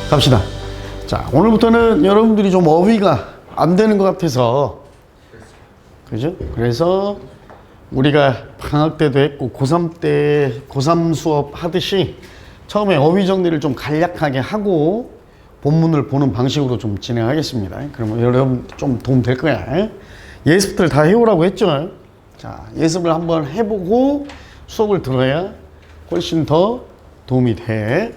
갑시다. 자, 오늘부터는 여러분들이 좀 어휘가 안 되는 것 같아서, 그죠? 그래서 우리가 방학 때도 했고 고3 때 고3 수업 하듯이 처음에 어휘 정리를 좀 간략하게 하고 본문을 보는 방식으로 좀 진행하겠습니다. 그러면 여러분 좀 도움 될 거야. 예습들 다 해오라고 했죠. 자, 예습을 한번 해보고 수업을 들어야 훨씬 더 도움이 돼.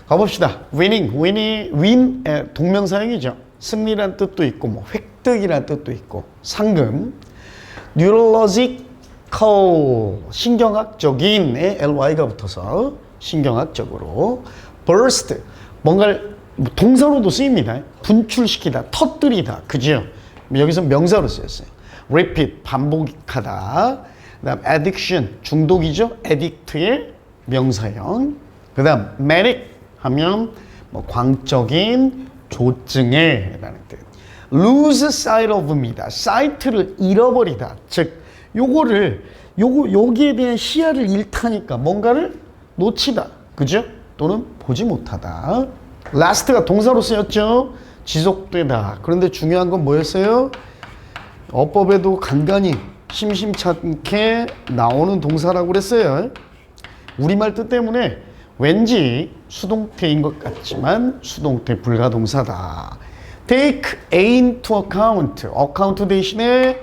가봅시다. win 동명사형이죠. 승리란 뜻도 있고 뭐 획득이란 뜻도 있고 상금. neurological 신경학적인에 ly가 붙어서 신경학적으로. burst 뭔가를 동사로도 쓰입니다. 분출시키다, 터뜨리다, 그죠? 여기서 명사로 쓰였어요. repeat 반복하다. 그다음 addiction 중독이죠. addict의 명사형. 그다음 manic 하면 뭐 광적인 조증에라는 뜻. lose sight of입니다. sight를 잃어버리다. 즉 여기에 대한 시야를 잃다니까 뭔가를 놓치다. 그죠? 또는 보지 못하다. last가 동사로 쓰였죠. 지속되다. 그런데 중요한 건 뭐였어요? 어법에도 간간히 심심찮게 나오는 동사라고 그랬어요. 우리말 뜻 때문에 왠지 수동태인 것 같지만 수동태 불가동사다. take into account. account 대신에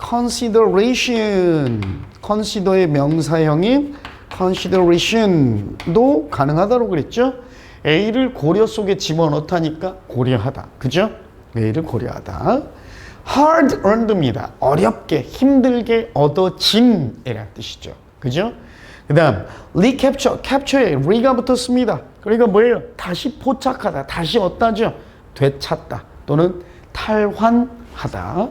consideration. consider의 명사형인 consideration도 가능하다고 그랬죠. A를 고려 속에 집어넣다니까 고려하다. 그죠? A를 고려하다. hard earned입니다. 어렵게 힘들게 얻어진 이라는 뜻이죠. 그죠? 그 다음 recapture, capture에 re가 붙었습니다. 그러니까 뭐예요? 다시 포착하다, 다시 얻다죠. 되찾다 또는 탈환하다.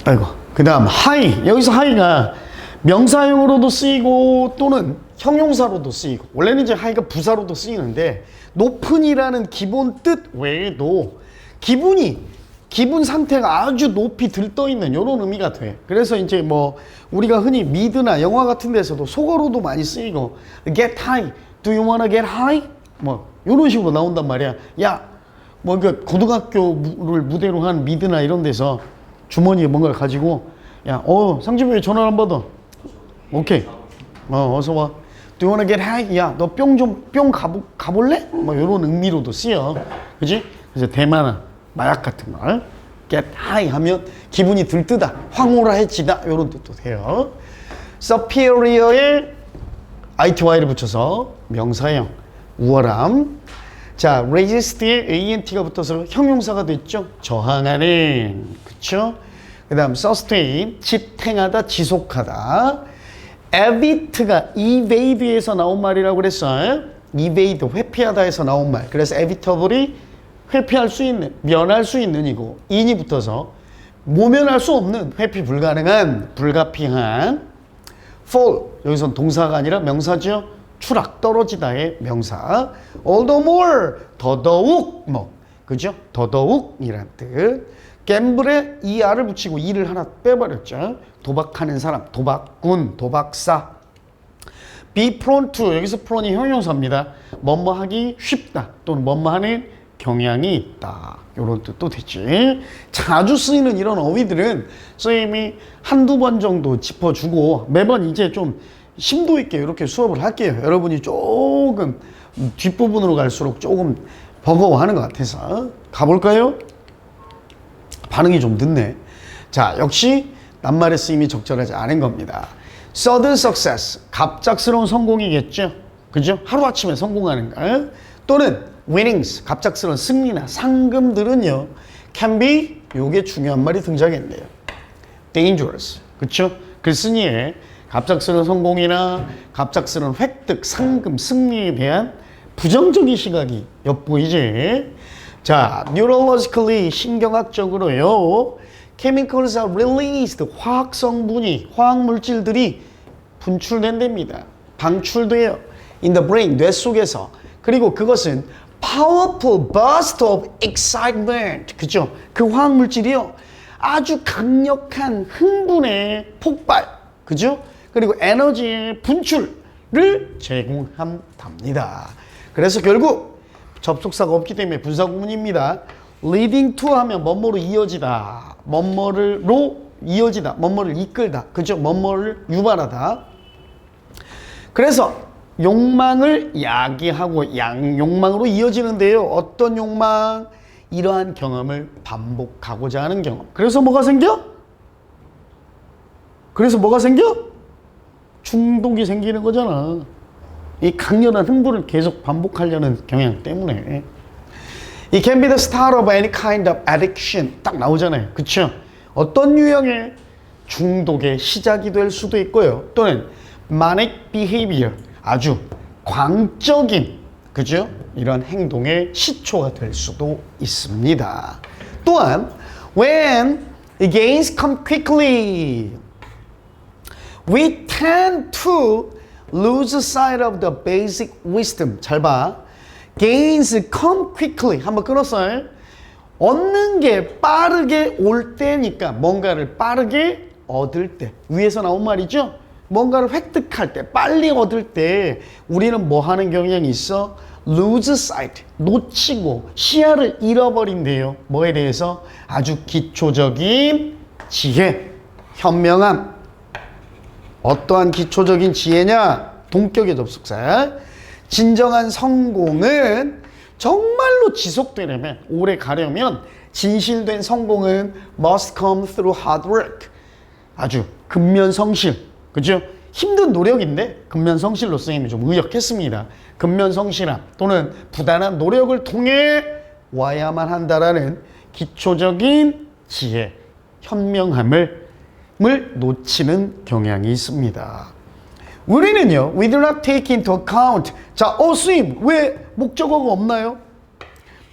아이고. 그 다음 high, 여기서 high가 명사형으로도 쓰이고 또는 형용사로도 쓰이고, 원래는 이제 high가 부사로도 쓰이는데 높은이라는 기본 뜻 외에도 기분 상태가 아주 높이 들떠 있는 이런 의미가 돼. 그래서 이제 뭐 우리가 흔히 미드나 영화 같은 데서도 속어로도 많이 쓰이고 get high, do you wanna get high? 뭐 이런 식으로 나온단 말이야. 야, 뭐 그 고등학교를 무대로 한 미드나 이런 데서 주머니에 뭔가를 가지고 야, 상집이 왜 전화를 안 받아? 오케이, 어서 와. Do you wanna get high? 야, 너 뿅 가볼래? 뭐 이런 의미로도 쓰여. 그지? 그래서 대마나 마약 같은 걸 get high 하면 기분이 들뜨다, 황홀해지다 이런 뜻도 돼요. superior에 ity를 붙여서 명사형, 우월함. 자, resist에 ant가 붙어서 형용사가 됐죠. 저항하는, 그쵸? 그 다음 sustain, 지탱하다, 지속하다. evit가 evade에서 나온 말이라고 그랬어요. evade, 회피하다에서 나온 말. 그래서 evitable이 회피할 수 있는, 면할 수 있는 이고 in이 붙어서 모면할 수 없는, 회피 불가능한, 불가피한. fall, 여기선 동사가 아니라 명사죠. 추락, 떨어지다의 명사. all the more, 더더욱, 뭐 그죠? 더더욱이란 뜻. gamble에 er을 붙이고 e를 하나 빼버렸죠. 도박하는 사람, 도박꾼, 도박사. be prone to, 여기서 prone이 형용사입니다. 뭐뭐 하기 쉽다 또는 뭐뭐 하는 경향이 있다, 이런 뜻도 되지. 자주 쓰이는 이런 어휘들은 선생님이 한두 번 정도 짚어주고 매번 이제 좀 심도 있게 이렇게 수업을 할게요. 여러분이 조금 뒷부분으로 갈수록 조금 버거워하는 것 같아서 가볼까요? 반응이 좀 늦네. 자, 역시 낱말의 쓰임이 적절하지 않은 겁니다. sudden success, 갑작스러운 성공이겠죠. 그죠? 하루아침에 성공하는 거. 또는 winnings, 갑작스러운 승리나 상금들은요, can be, 요게 중요한 말이 등장했네요. dangerous, 그쵸? 글쓴이에 갑작스러운 성공이나 갑작스러운 획득, 상금, 승리에 대한 부정적인 시각이 엿보이지. 자, neurologically, 신경학적으로요, chemicals are released, 화학 성분이, 화학 물질들이 분출된답니다. 방출돼요. in the brain, 뇌 속에서. 그리고 그것은 powerful burst of excitement, 그죠? 그 화학 물질이요, 아주 강력한 흥분의 폭발, 그죠? 그리고 에너지의 분출, 제공한답니다. 그래서 결국 접속사가 없기 때문에 분사구문입니다. leading to 하면 뭐뭐로 이어지다, 뭐뭐로 이어지다, 뭐뭐를 이끌다, 그죠? 뭐뭐를 유발하다. 그래서 욕망을 야기하고 욕망으로 이어지는데요. 어떤 욕망? 이러한 경험을 반복하고자 하는 경험. 그래서 뭐가 생겨? 중독이 생기는 거잖아. 이 강렬한 흥분을 계속 반복하려는 경향 때문에. It can be the start of any kind of addiction. 딱 나오잖아요. 그쵸? 어떤 유형의 중독의 시작이 될 수도 있고요. 또는 manic behavior. 아주 광적인, 그죠? 이런 행동의 시초가 될 수도 있습니다. 또한 when gains come quickly, we tend to lose sight of the basic wisdom. 잘 봐. gains come quickly. 한번 끊었어요. 얻는 게 빠르게 올 때니까 뭔가를 빠르게 얻을 때. 위에서 나온 말이죠. 뭔가를 획득할 때, 빨리 얻을 때 우리는 뭐 하는 경향이 있어? lose sight, 놓치고 시야를 잃어버린대요. 뭐에 대해서? 아주 기초적인 지혜, 현명함. 어떠한 기초적인 지혜냐? 동격의 접속사. 진정한 성공은 정말로 지속되려면, 오래 가려면 진실된 성공은 must come through hard work. 아주 근면성실. 그죠? 힘든 노력인데 근면성실로 선생님이 좀 의역했습니다. 근면성실함 또는 부단한 노력을 통해 와야만 한다라는 기초적인 지혜, 현명함을 놓치는 경향이 있습니다. 우리는요, we do not take into account. 자, 선생님, 왜 목적어가 없나요?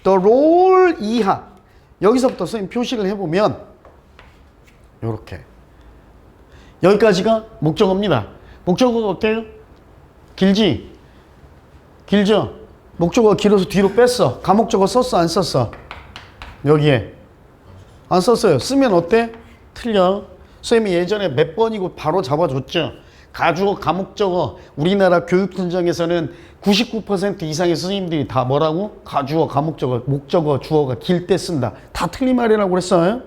The role 이하. 여기서부터 선생님 표시를 해보면, 요렇게. 여기까지가 목적어입니다. 목적어가 어때요? 길지? 길죠? 목적어가 길어서 뒤로 뺐어. 가목적어 썼어? 안 썼어? 여기에. 안 썼어요. 쓰면 어때? 틀려. 선생님이 예전에 몇 번이고 바로 잡아줬죠. 가주어, 가목적어. 우리나라 교육현장에서는 99% 이상의 선생님들이 다 뭐라고? 가주어, 가목적어, 목적어, 주어가 길 때 쓴다. 다 틀린 말이라고 그랬어요.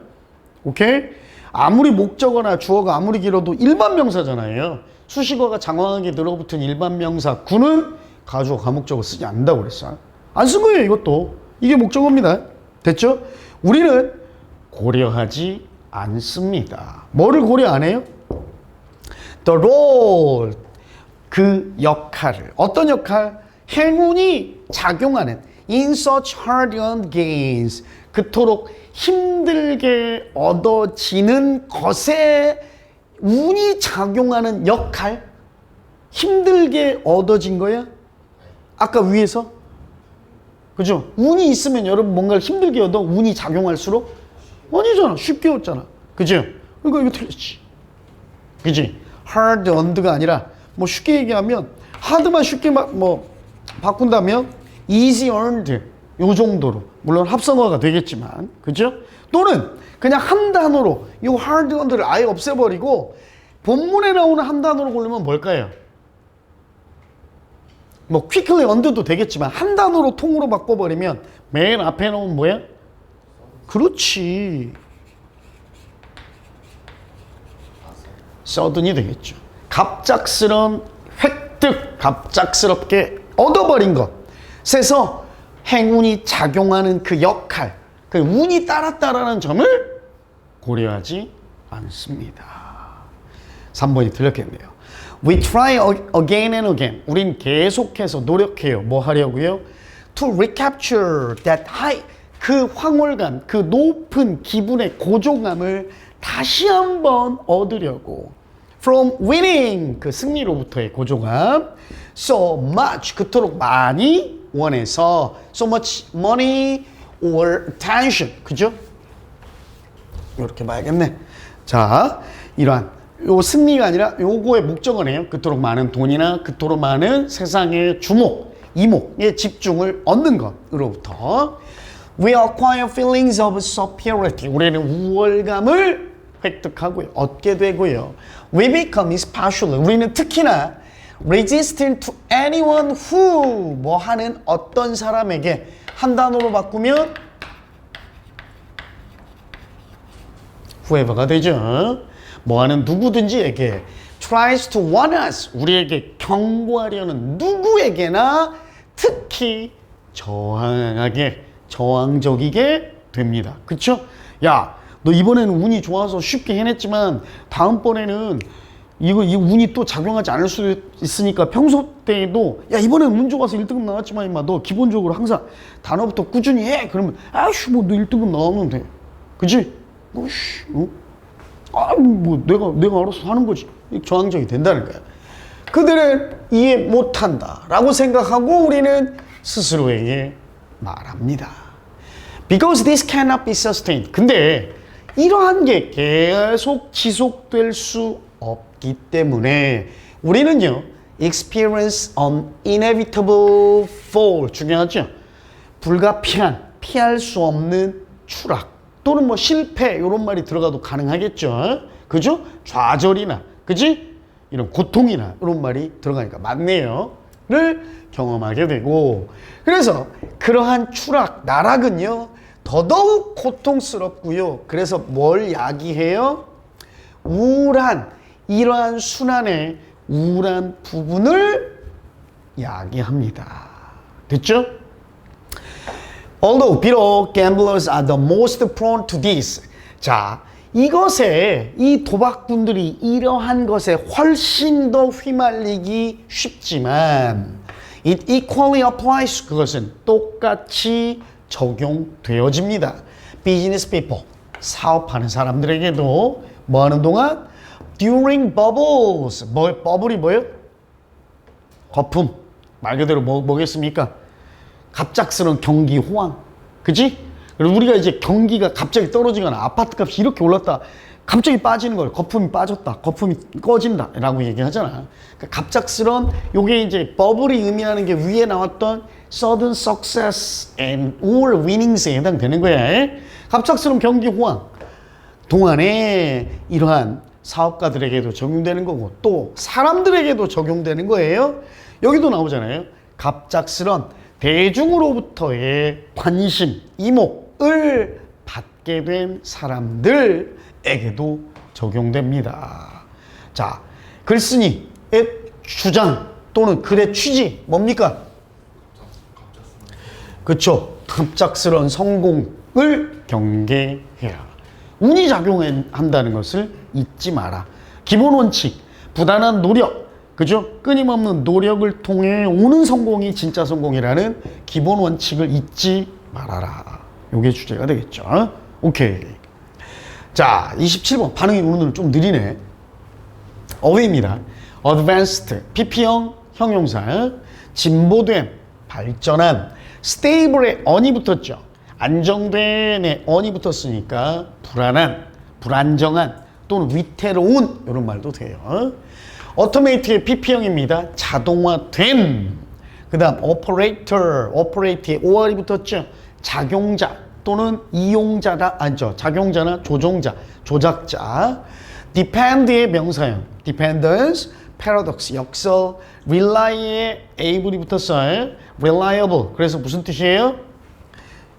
오케이? 아무리 목적어나 주어가 아무리 길어도 일반 명사잖아요. 수식어가 장황하게 들어붙은 일반 명사 구는 가주어, 가목적어 쓰지 않는다고 그랬어요. 안 쓴 거예요, 이것도. 이게 목적어입니다. 됐죠? 우리는 고려하지 않습니다. 뭐를 고려 안 해요? The role, 그 역할을. 어떤 역할? 행운이 작용하는 in such hard-earned gains, 그토록 힘들게 얻어지는 것에 운이 작용하는 역할? 힘들게 얻어진 거야? 아까 위에서? 그죠? 운이 있으면 여러분 뭔가를 힘들게 얻어? 운이 작용할수록? 아니잖아. 쉽게 얻잖아. 그죠? 그러니까 이거 틀렸지. 그지? hard earned가 아니라 뭐 쉽게 얘기하면 hard만 쉽게 뭐 바꾼다면 easy earned 요 정도로, 물론 합성어가 되겠지만, 그죠? 또는 그냥 한 단어로 이 hard earned를 아예 없애버리고 본문에 나오는 한 단어로 고르면 뭘까요? 뭐 quickly earned도 되겠지만 한 단어로 통으로 바꿔버리면 맨 앞에 나오면 뭐야? 그렇지. sudden이 되겠죠. 갑작스러운 획득, 갑작스럽게 얻어버린 것. 그래서 행운이 작용하는 그 역할, 그 운이 따랐다라는 점을 고려하지 않습니다. 3번이 틀렸겠네요. We try again and again. 우린 계속해서 노력해요. 뭐 하려고요? To recapture that high, 그 황홀감, 그 높은 기분의 고조감을 다시 한번 얻으려고. From winning, 그 승리로부터의 고조감. So much, 그토록 많이 원해서. So much money or attention. 그죠? 이렇게 봐야겠네. 자, 이러한 요 승리가 아니라 요거의 목적어네요. 그토록 많은 돈이나 그토록 많은 세상의 주목, 이목에 집중을 얻는 것으로부터. We acquire feelings of superiority. 우리는 우월감을 획득하고요. 얻게 되고요. We become especially. 우리는 특히나 resisting to anyone who 뭐 하는 어떤 사람에게 한 단어로 바꾸면 whoever가 되죠. 뭐 하는 누구든지에게 tries to warn us 우리에게 경고하려는 누구에게나 특히 저항적이게 됩니다. 그쵸? 야, 너 이번에는 운이 좋아서 쉽게 해냈지만 다음번에는 이 운이 또 작용하지 않을 수도 있으니까 평소 때에도 야 이번엔 운 좋아서 1등급 나왔지만 임마 너 기본적으로 항상 단어부터 꾸준히 해. 그러면 아이씨 뭐 너 1등급 나오면 돼. 그치? 뭐씨 뭐 내가 알아서 하는 거지. 저항적이 된다는 거야. 그들은 이해 못한다 라고 생각하고 우리는 스스로에게 말합니다. Because this cannot be sustained. 근데 이러한 게 계속 지속될 수 없기 때문에 우리는요 experience an inevitable fall 중요하죠. 불가피한 피할 수 없는 추락 또는 뭐 실패 이런 말이 들어가도 가능하겠죠. 그죠? 좌절이나 그지? 이런 고통이나 이런 말이 들어가니까 맞네요. 를 경험하게 되고 그래서 그러한 추락, 나락은요 더더욱 고통스럽고요. 그래서 뭘 야기해요? 우울한 이러한 순환의 우울한 부분을 야기합니다. 됐죠? Although 비록 gamblers are the most prone to this. 자, 이것에 이 도박꾼들이 이러한 것에 훨씬 더 휘말리기 쉽지만 it equally applies 그것은 똑같이 적용되어집니다. Business people 사업하는 사람들에게도 뭐 하는 동안 during bubbles 버블이 뭐예요? 거품 말 그대로 뭐겠습니까? 갑작스러운 경기 호황 그치? 그리고 우리가 이제 경기가 갑자기 떨어지거나 아파트 값이 이렇게 올랐다 갑자기 빠지는 걸 거품이 빠졌다 거품이 꺼진다 라고 얘기하잖아. 그러니까 갑작스러운 요게 이제 버블이 의미하는 게 위에 나왔던 sudden success and or winnings에 해당되는 거야. 갑작스러운 경기 호황 동안에 이러한 사업가들에게도 적용되는 거고 또 사람들에게도 적용되는 거예요. 여기도 나오잖아요. 갑작스런 대중으로부터의 관심, 이목을 받게 된 사람들에게도 적용됩니다. 자, 글쓴이의 주장 또는 글의 취지 뭡니까? 그렇죠. 갑작스런 성공을 경계해라. 운이 작용한다는 것을 잊지 마라. 기본 원칙, 부단한 노력, 그죠? 끊임없는 노력을 통해 오는 성공이 진짜 성공이라는 기본 원칙을 잊지 말아라. 요게 주제가 되겠죠. 오케이. 자, 27번. 반응이 오늘은 좀 느리네. 어휘입니다. advanced, PP형 형용사. 진보된, 발전한. stable에 on이 붙었죠. 안정된에 on이 붙었으니까 불안한, 불안정한 또는 위태로운 이런 말도 돼요. automate의 PP형입니다. 자동화된. 그 다음 operate에 or이 붙었죠. 작용자 또는 이용자다. 아니죠. 작용자나 조종자, 조작자. depend의 명사형. dependence, paradox, 역설. rely에 able이 붙었어요. reliable. 그래서 무슨 뜻이에요?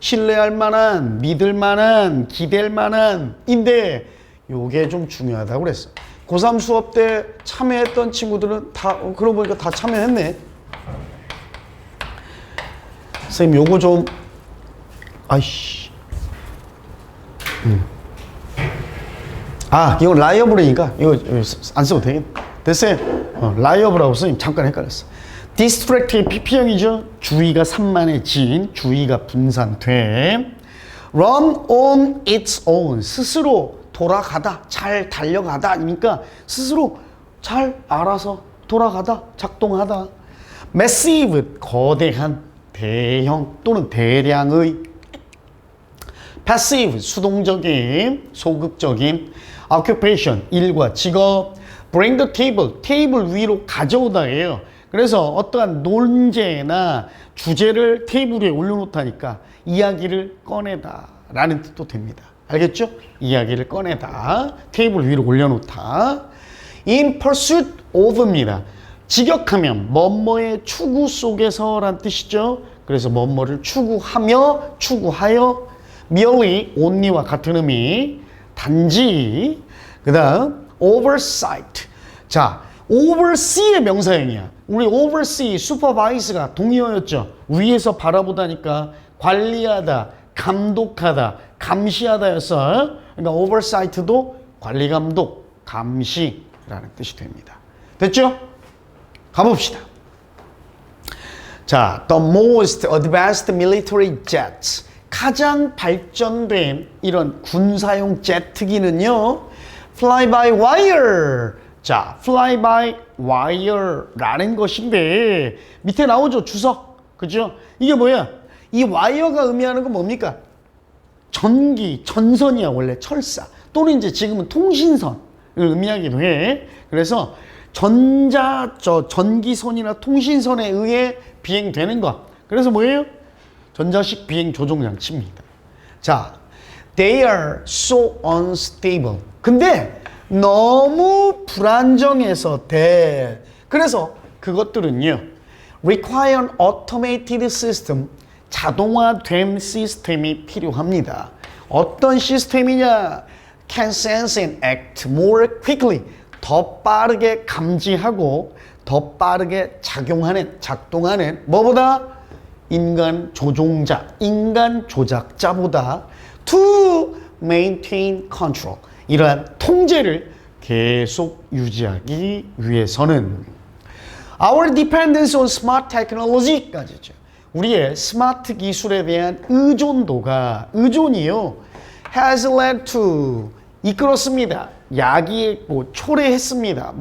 신뢰할 만한, 믿을 만한, 기댈 만한 인데 요게 좀 중요하다고 그랬어. 고3 수업 때 참여했던 친구들은 다 그러고 보니까 다 참여했네. 선생님 요거 좀 아이씨 아 이거 라이어블이니까 이거 안 써도 되겠네. 됐어요. 라이어블하고 선생님 잠깐 헷갈렸어. 디스트랙트의 PP형이죠. 주의가 산만해진, 주의가 분산돼. Run on its own, 스스로 돌아가다, 잘 달려가다. 그러니까 스스로 잘 알아서 돌아가다, 작동하다. Massive, 거대한, 대형 또는 대량의. Passive, 수동적인, 소극적인. Occupation, 일과 직업. Bring the table, 테이블 위로 가져오다예요. 그래서 어떠한 논제나 주제를 테이블 위에 올려놓다니까 이야기를 꺼내다 라는 뜻도 됩니다. 알겠죠? 이야기를 꺼내다, 테이블 위로 올려놓다. In pursuit of입니다. 직역하면 뭐뭐의 추구 속에서란 뜻이죠. 그래서 뭐뭐를 추구하며, 추구하여, merely, only와 같은 의미, 단지. 그 다음 oversight. 자, oversee의 명사형이야. 우리 oversee, supervise가 동의어였죠. 위에서 바라보다니까 관리하다, 감독하다, 감시하다였어. 그러니까 oversight도 관리, 감독, 감시라는 뜻이 됩니다. 됐죠? 가봅시다. 자, the most advanced military jets. 가장 발전된 이런 군사용 제트기는요, fly by wire. 자, fly by wire라는 것인데, 밑에 나오죠, 주석. 그죠? 이게 뭐야? 이 와이어가 의미하는 건 뭡니까? 전기, 전선이야, 원래 철사. 또는 이제 지금은 통신선을 의미하기도 해. 그래서 전기선이나 통신선에 의해 비행되는 것. 그래서 뭐예요? 전자식 비행 조종 장치입니다. 자, they are so unstable. 근데 너무 불안정해서 그래서 그것들은요, require an automated system. 자동화된 시스템이 필요합니다. 어떤 시스템이냐? Can sense and act more quickly. 더 빠르게 감지하고 더 빠르게 작동하는 뭐보다? 인간 조종자, 인간 조작자보다 to maintain control. 이러한 통제를 계속 유지하기 위해서는 our dependence on smart technology까지죠. 우리의 스마트 기술에 대한 의존이요, has led to, 이끌었습니다. 야기했고 초래했습니다.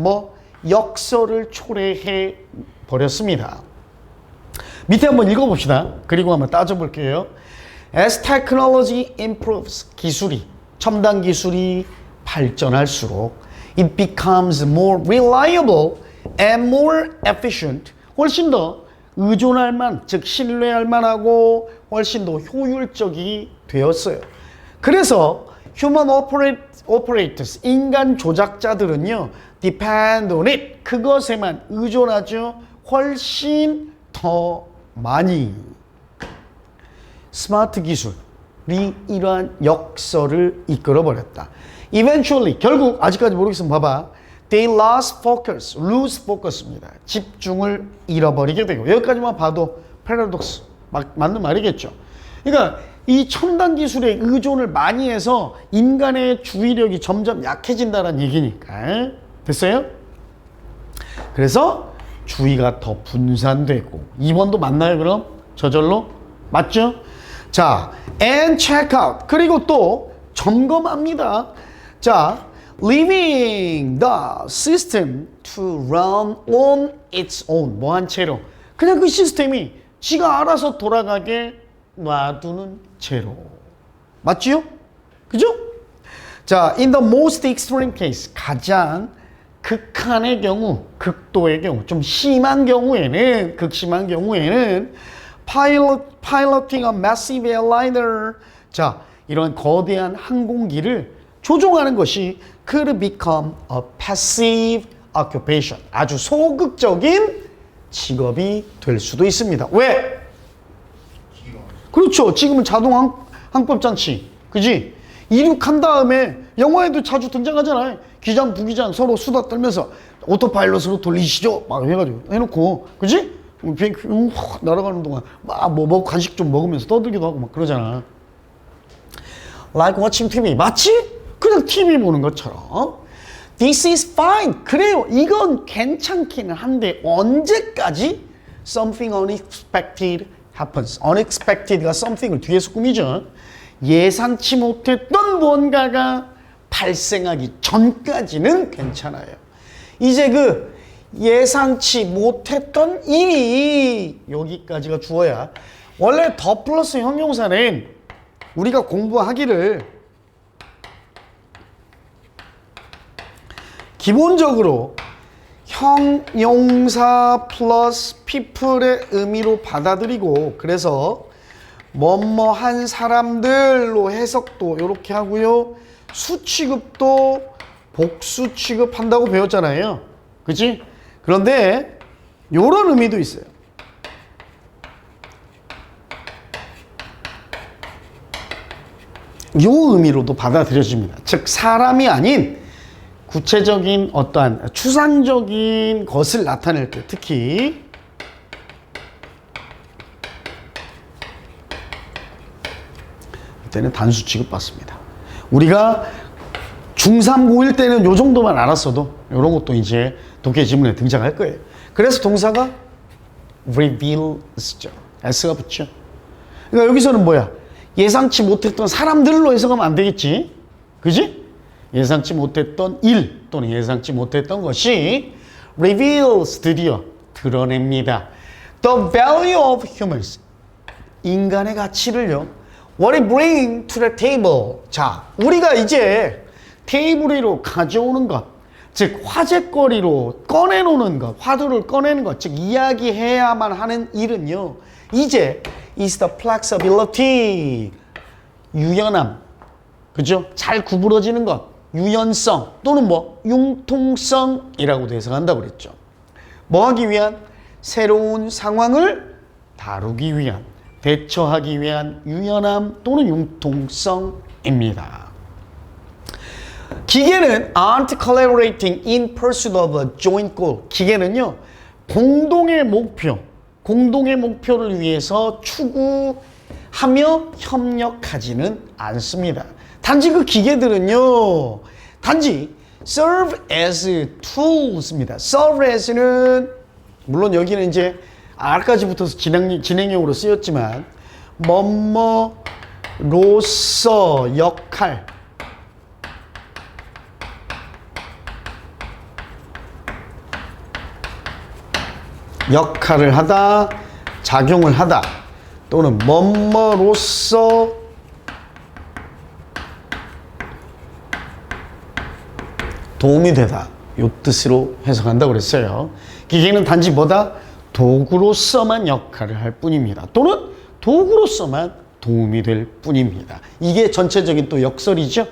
역설을 초래해 버렸습니다. 밑에 한번 읽어봅시다. 그리고 한번 따져볼게요. As technology improves, 첨단 기술이 발전할수록 it becomes more reliable and more efficient. 훨씬 더 의존할 즉 신뢰할 만하고 훨씬 더 효율적이 되었어요. 그래서 human operators, 인간 조작자들은요, depend on it, 그것에만 의존하죠. 훨씬 더 많이. 스마트 기술이 이러한 역설을 이끌어버렸다. Eventually, 결국 아직까지 모르겠으면 봐봐. They lose focus입니다. 집중을 잃어버리게 되고, 여기까지만 봐도 패러독스, 맞는 말이겠죠. 그러니까 이 첨단 기술에 의존을 많이 해서 인간의 주의력이 점점 약해진다는 얘기니까. 됐어요? 그래서 주의가 더 분산되고. 2번도 맞나요, 그럼? 저절로? 맞죠? 자, and check out. 그리고 또 점검합니다. 자, leaving the system to run on its own. 뭐한 채로? 그냥 그 시스템이 지가 알아서 돌아가게 놔두는 채로. 맞지요? 그죠? 자, in the most extreme case, 가장 극한의 경우, 극도의 경우, 좀 심한 경우에는, 극심한 경우에는 piloting a massive airliner. 자, 이런 거대한 항공기를 조종하는 것이 could become a passive occupation. 아주 소극적인 직업이 될 수도 있습니다. 왜? 그렇죠. 지금은 자동 항법 장치, 그지? 이륙한 다음에 영화에도 자주 등장하잖아요. 기장, 부기장 서로 수다 떨면서 오토파일럿으로 돌리시죠. 막 해가지고 해놓고, 그지? 비행기 날아가는 동안 막 간식 좀 먹으면서 떠들기도 하고 막 그러잖아. Like watching TV. 맞지? 그냥 TV 보는 것처럼. This is fine. 그래요. 이건 괜찮기는 한데 언제까지? Something unexpected happens. unexpected가 something을 뒤에서 꾸미죠. 예상치 못했던 뭔가가 발생하기 전까지는 괜찮아요. 이제 그 예상치 못했던 일이 여기까지가 주어야. 원래 더 플러스 형용사는 우리가 공부하기를 기본적으로 형용사 플러스 people의 의미로 받아들이고, 그래서 뭐뭐한 사람들로 해석도 이렇게 하고요, 수취급도 복수 취급한다고 배웠잖아요. 그치? 그런데 요런 의미도 있어요. 요 의미로도 받아들여집니다. 즉 사람이 아닌 구체적인 어떠한 추상적인 것을 나타낼 때 특히 이때는 단수 취급받습니다. 우리가 중3, 고1 때는 요 정도만 알았어도 이런 것도 이제 독해 지문에 등장할 거예요. 그래서 동사가 reveals죠. s가 붙죠. 그러니까 여기서는 뭐야? 예상치 못했던 사람들로 해석하면 안 되겠지. 그지? 예상치 못했던 일 또는 예상치 못했던 것이 reveals 드디어 드러냅니다. The value of humans. 인간의 가치를요. What it bring to the table. 자, 우리가 이제 테이블 위로 가져오는 것, 즉 화제거리로 꺼내놓는 것, 화두를 꺼내는 것, 즉 이야기해야만 하는 일은요. 이제 is the flexibility. 유연함. 그죠? 잘 구부러지는 것. 유연성 또는 뭐 융통성이라고도 해석한다고 그랬죠. 뭐 하기 위한? 새로운 상황을 다루기 위한, 대처하기 위한 유연함 또는 융통성입니다. 기계는 aren't collaborating in pursuit of a joint goal. 기계는요, 공동의 목표를 위해서 추구하며 협력하지는 않습니다. 단지 그 기계들은요, 단지 serve as tools입니다. serve as는 물론 여기는 이제 R까지 붙어서 진행형으로 쓰였지만 뭐뭐로서 역할을 하다, 작용을 하다 또는 뭐뭐로서 도움이 되다 이 뜻으로 해석한다고 그랬어요. 기계는 단지 뭐다? 도구로서만 역할을 할 뿐입니다. 또는 도구로서만 도움이 될 뿐입니다. 이게 전체적인 또 역설이죠.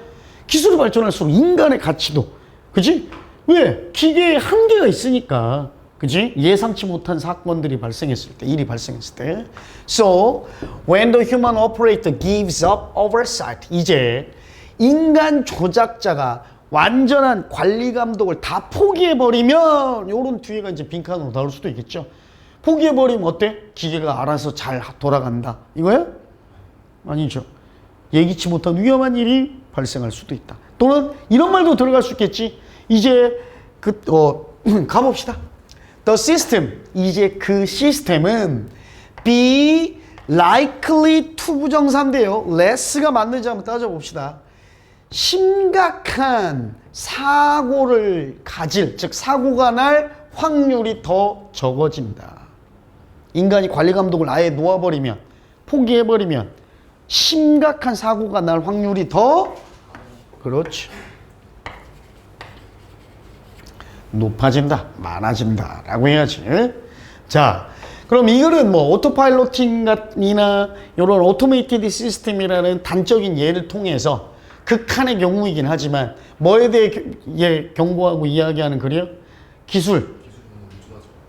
기술이 발전할수록 인간의 가치도, 그지? 왜? 기계에 한계가 있으니까, 그지? 예상치 못한 사건들이 발생했을 때, 일이 발생했을 때. So, when the human operator gives up oversight, 이제 인간 조작자가 완전한 관리 감독을 다 포기해버리면, 요런 뒤에가 이제 빈칸으로 나올 수도 있겠죠. 포기해버리면 어때? 기계가 알아서 잘 돌아간다. 이거야? 아니죠. 예기치 못한 위험한 일이 발생할 수도 있다. 또는 이런 말도 들어갈 수 있겠지. 이제 가봅시다. The system. 이제 그 시스템은 be likely to 부정사인데요. less가 맞는지 한번 따져봅시다. 심각한 사고를 가질, 즉 사고가 날 확률이 더 적어진다. 인간이 관리 감독을 아예 놓아버리면, 포기해버리면 심각한 사고가 날 확률이 더, 그렇죠, 높아진다, 많아진다 라고 해야지. 자, 그럼 이거는 뭐 오토파일로팅이나 이런 오토메이티드 시스템이라는 단적인 예를 통해서 극한의 경우이긴 하지만 뭐에 대해 경고하고 이야기하는 글이요? 기술.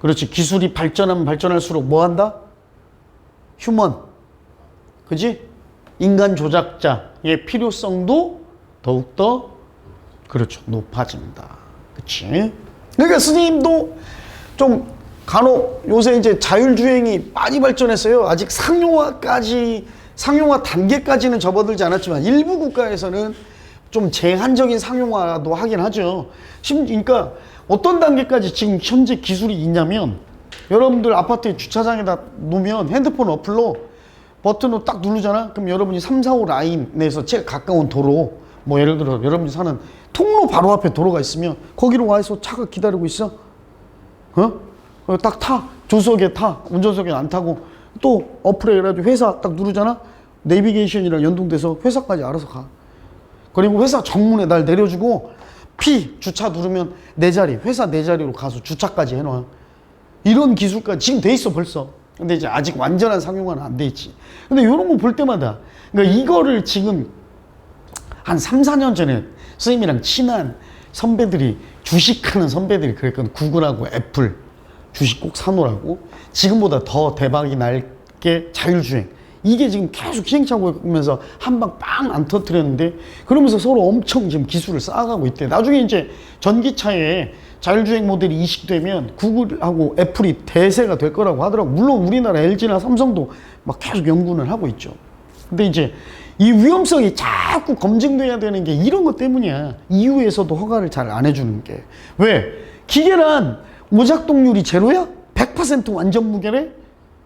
그렇지. 기술이 발전하면 발전할수록 뭐 한다? 휴먼. 그지? 인간 조작자의 필요성도 더욱더, 그렇죠, 높아진다. 그치? 그러니까 스님도 좀 간혹 요새 이제 자율주행이 많이 발전했어요. 아직 상용화 단계까지는 접어들지 않았지만 일부 국가에서는 좀 제한적인 상용화도 하긴 하죠. 그러니까 어떤 단계까지 지금 현재 기술이 있냐면, 여러분들 아파트에 주차장에다 놓으면 핸드폰 어플로 버튼으로 딱 누르잖아. 그럼 여러분이 3, 4, 5 라인에서 제일 가까운 도로, 뭐 예를 들어 여러분이 사는 통로 바로 앞에 도로가 있으면 거기로 와서 차가 기다리고 있어. 딱 타. 조수석에 타. 운전석에 안 타고 또 어플에 해가지고 회사 딱 누르잖아. 내비게이션이랑 연동돼서 회사까지 알아서 가. 그리고 회사 정문에 날 내려주고 주차 누르면 내 자리, 회사 내 자리로 가서 주차까지 해놔. 이런 기술까지 지금 돼 있어 벌써. 근데 이제 아직 완전한 상용화는 안 돼 있지. 근데 이런 거 볼 때마다, 그러니까 이거를 지금 한 3, 4년 전에 선생님이랑 친한 선배들이 주식하는 선배들이 그랬거든. 구글하고 애플 주식 꼭 사놓으라고. 지금보다 더 대박이 날 게 자율주행. 이게 지금 계속 시행착오면서 한 방 빵 안 터뜨렸는데, 그러면서 서로 엄청 지금 기술을 쌓아가고 있대. 나중에 이제 전기차에 자율주행 모델이 이식되면 구글하고 애플이 대세가 될 거라고 하더라고. 물론 우리나라 LG나 삼성도 막 계속 연구는 하고 있죠. 근데 이제 이 위험성이 자꾸 검증돼야 되는 게 이런 것 때문이야. EU에서도 허가를 잘 안 해주는 게. 왜? 기계란 오작동률이 제로야? 100% 완전 무게래?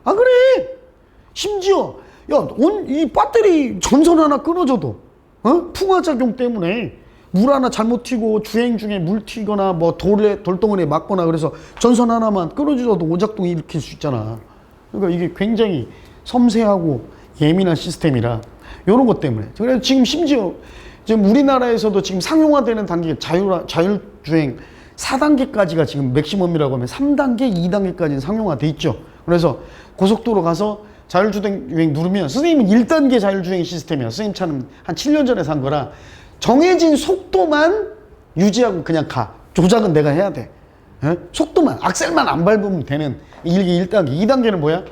아, 그래! 심지어, 야, 이 배터리 전선 하나 끊어져도, 풍화작용 때문에 물 하나 잘못 튀고 주행 중에 물 튀거나 뭐 돌덩어리에 맞거나 그래서 전선 하나만 끊어져도 오작동이 일으킬 수 있잖아. 그러니까 이게 굉장히 섬세하고 예민한 시스템이라 이런 것 때문에. 그래서 지금 심지어 지금 우리나라에서도 지금 상용화되는 단계 자율주행 4단계까지가 지금 맥시멈이라고 하면 3단계, 2단계까지는 상용화돼 있죠. 그래서 고속도로 가서 자율주행 누르면, 선생님은 1단계 자율주행 시스템이야. 선생님 차는 한 7년 전에 산 거라 정해진 속도만 유지하고 그냥 가. 조작은 내가 해야 돼. 속도만, 악셀만 안 밟으면 되는 이게 1단계. 2단계는 뭐야?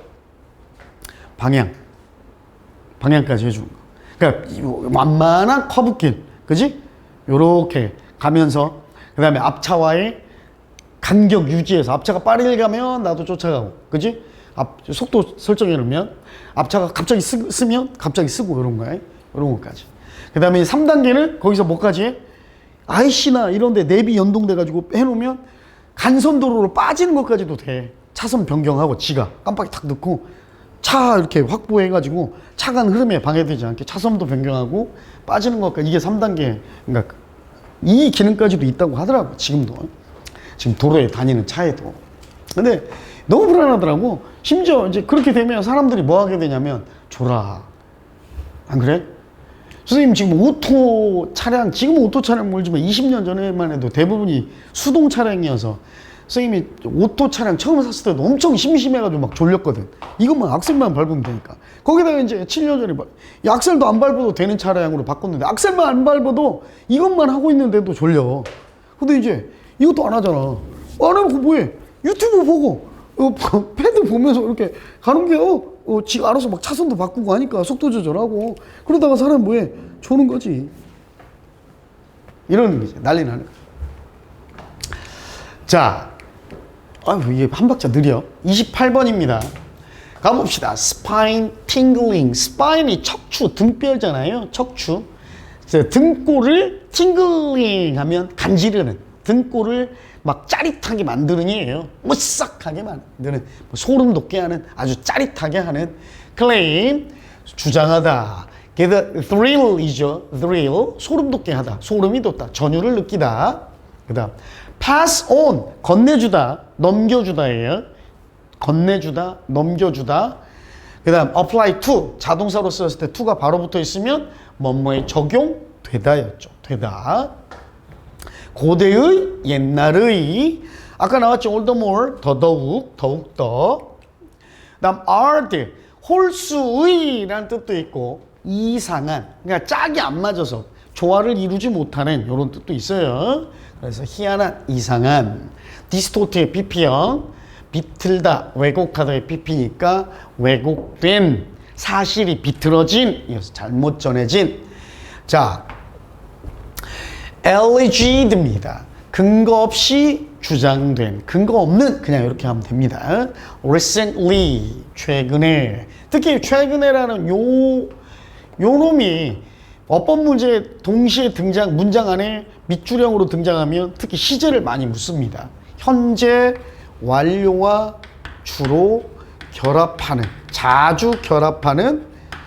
방향까지 해주는 거. 그러니까 완만한 커브길, 그지? 요렇게 가면서, 그 다음에 앞차와의 간격 유지해서, 앞차가 빠르게 가면 나도 쫓아가고, 그지? 속도 설정해 놓으면 앞차가 갑자기 쓰면 갑자기 쓰고, 이런 거야. 이런 것까지. 그 다음에 3단계는 거기서 뭐까지 해? IC나 이런 데 내비 연동돼 가지고 해놓으면 간선도로로 빠지는 것까지도 돼. 차선 변경하고 지가 깜빡이 탁 넣고 차 이렇게 확보해 가지고 차 간 흐름에 방해되지 않게 차선도 변경하고 빠지는 것까지. 이게 3단계. 그러니까 이 기능까지도 있다고 하더라고. 지금도. 지금 도로에 다니는 차에도. 근데 너무 불안하더라고. 심지어 이제 그렇게 되면 사람들이 뭐 하게 되냐면 졸아. 안 그래? 선생님 지금 오토 차량, 지금 오토 차량 몰지만 20년 전에만 해도 대부분이 수동 차량이어서 선생님이 오토 차량 처음 샀을 때도 엄청 심심해가지고 막 졸렸거든. 이것만 악셀만 밟으면 되니까. 거기다가 이제 7년 전에 악셀도 안 밟아도 되는 차량으로 바꿨는데, 악셀만 안 밟아도 이것만 하고 있는데도 졸려. 근데 이제 이것도 안 하잖아. 안 해놓고 뭐해? 유튜브 보고 패드 보면서 이렇게 가는 게 지가 알아서 막 차선도 바꾸고 하니까 속도 조절하고, 그러다가 사람 뭐해? 조는 거지. 이러는 거지. 난리 나는 거지. 자, 이게 한 박자 느려. 28번입니다. 가봅시다. spine tingling. spine이 척추, 등뼈잖아요. 척추. 등골을 tingling 하면 간지르는, 등골을 막 짜릿하게 만드는 이에요. 무싹하게 만드는, 소름 돋게 하는, 아주 짜릿하게 하는. claim, 주장하다. thrill이죠. thrill, 소름 돋게 하다. 소름이 돋다. 전율을 느끼다. 그 다음 pass on, 건네주다, 넘겨주다예요. 건네주다, 넘겨주다. 그 다음 apply to, 자동사로 썼을 때 to가 바로 붙어 있으면 뭐뭐에 적용되다였죠. 되다. 고대의, 옛날의. 아까 나왔죠. all the more, 더더욱, 더욱더. 그 다음 are, 홀수의 라는 뜻도 있고, 이상한, 그러니까 짝이 안 맞아서 조화를 이루지 못하는 이런 뜻도 있어요. 그래서 희한한, 이상한. 디스토트의 BP형, 비틀다, 왜곡하다의 BP니까 왜곡된, 사실이 비틀어진, 이어서 잘못 전해진. 자, alleged입니다. 근거 없이 주장된, 근거 없는, 그냥 이렇게 하면 됩니다. recently, 최근에. 특히 최근에라는 요 놈이 어법 문제에 동시에 문장 안에 밑줄형으로 등장하면 특히 시제를 많이 묻습니다. 현재 완료와 주로 결합하는, 자주 결합하는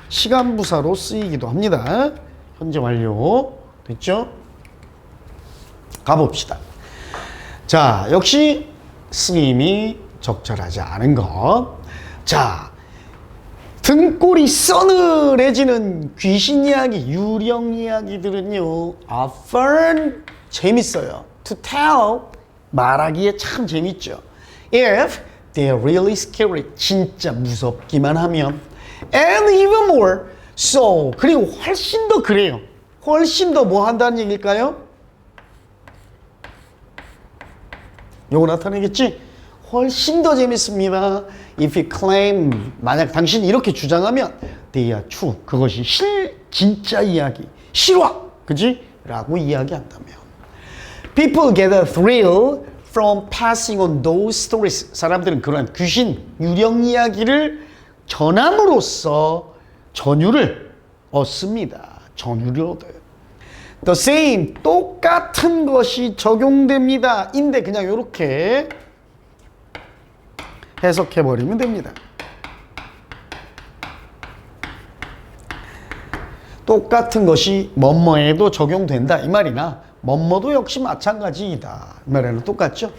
시간부사로 쓰이기도 합니다. 현재 완료. 됐죠? 가봅시다. 자, 역시 쓰임이 적절하지 않은 것. 자, 등골이 서늘해지는 귀신 이야기, 유령 이야기들은요, often 재밌어요. To tell, 말하기에 참 재밌죠. If they're really scary, 진짜 무섭기만 하면. And even more, so, 그리고 훨씬 더 그래요. 훨씬 더 뭐 한다는 얘기일까요? 요거 나타내겠지? 훨씬 더 재밌습니다. If you claim, 만약 당신이 이렇게 주장하면 they are true, 그것이 진짜 이야기, 실화, 그지? 라고 이야기한다면 People get a thrill from passing on those stories. 사람들은 그러한 귀신, 유령 이야기를 전함으로써 전율을 얻습니다. 전율을 얻어요. The same, 똑같은 것이 적용됩니다. 인데 그냥 이렇게 해석해버리면 됩니다. 똑같은 것이 뭐뭐에도 적용된다 이 말이나 뭐뭐도 역시 마찬가지이다 이 말에는 똑같죠.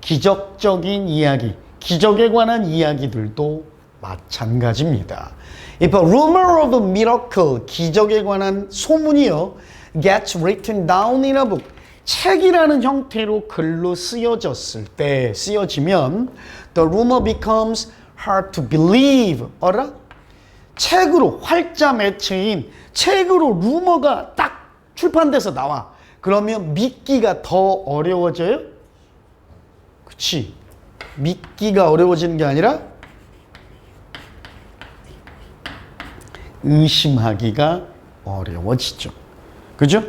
기적적인 이야기, 기적에 관한 이야기들도 마찬가지입니다. If a rumor of a miracle, 기적에 관한 소문이요, gets written down in a book, 책이라는 형태로 글로 쓰여지면 the rumor becomes hard to believe. 어라? 책으로, 활자 매체인 책으로 루머가 딱 출판돼서 나와. 그러면 믿기가 더 어려워져요? 그치? 믿기가 어려워지는 게 아니라 의심하기가 어려워지죠. 그죠?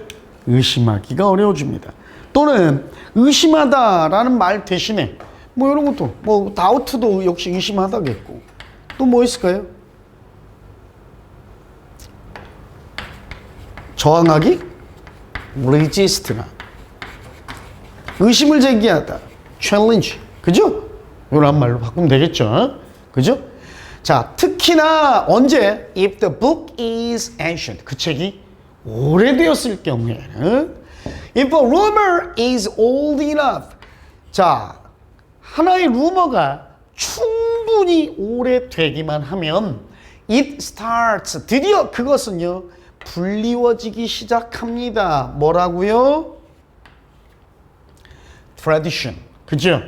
의심하기가 어려워집니다. 또는 의심하다라는 말 대신에 뭐 이런 것도 뭐 다우트도 역시 의심하다겠고 또 뭐 있을까요? 저항하기? resist나 의심을 제기하다 challenge, 그죠? 이런 말로 바꾸면 되겠죠. 그죠? 자, 특히나 언제 if the book is ancient, 그 책이 오래되었을 경우에는 if a rumor is old enough, 자, 하나의 루머가 충분히 오래되기만 하면 it starts, 드디어 그것은요 불리워지기 시작합니다. 뭐라고요? tradition, 그죠?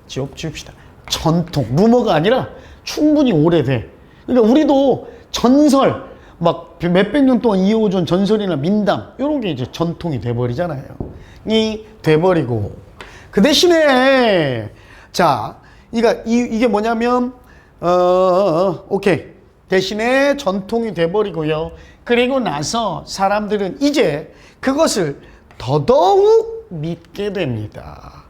지읍시다. 전통, 루머가 아니라 충분히 오래돼. 그러니까 우리도 전설, 막 몇백 년 동안 이어오던 전설이나 민담 이런 게 이제 전통이 돼버리잖아요. 이 돼버리고 그 대신에 자, 이게 뭐냐면 오케이. 대신에 전통이 돼버리고요. 그리고 나서 사람들은 이제 그것을 더더욱 믿게 됩니다.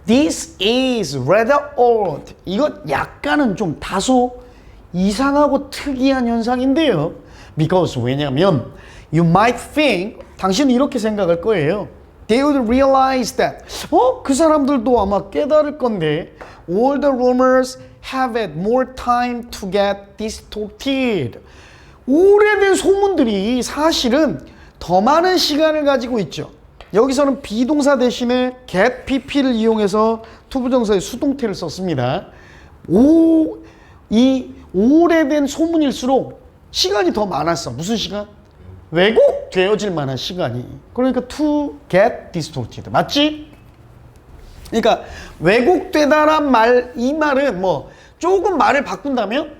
This is rather odd. 이것 약간은 좀 다소 이상하고 특이한 현상인데요. Because 왜냐면 you might think, 당신은 이렇게 생각할 거예요. They would realize that 그 사람들도 아마 깨달을 건데 all the rumors have had more time to get distorted. 오래된 소문들이 사실은 더 많은 시간을 가지고 있죠. 여기서는 비동사 대신에 get pp를 이용해서 투부정사의 수동태를 썼습니다. 이 오래된 소문일수록 시간이 더 많았어. 무슨 시간? 왜곡되어질 만한 시간이. 그러니까 to get distorted. 맞지? 그러니까 왜곡되다란 말, 이 말은 뭐 조금 말을 바꾼다면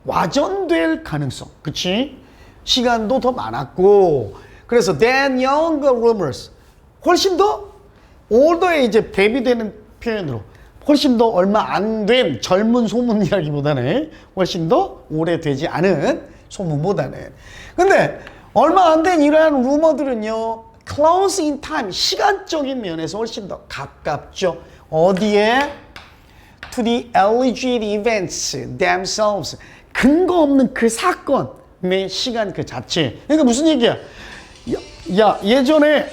와전될 가능성. 그치? 시간도 더 많았고. 그래서 than younger rumors. 훨씬 더 older에 이제 대비되는 표현으로 훨씬 더 얼마 안 된 젊은 소문이라기보다는 훨씬 더 오래되지 않은 소문보다는. 근데 얼마 안 된 이러한 루머들은요, close in time, 시간적인 면에서 훨씬 더 가깝죠. 어디에? To the alleged events themselves. 근거 없는 그 사건의 시간 그 자체. 그러니까 무슨 얘기야? 야, 예전에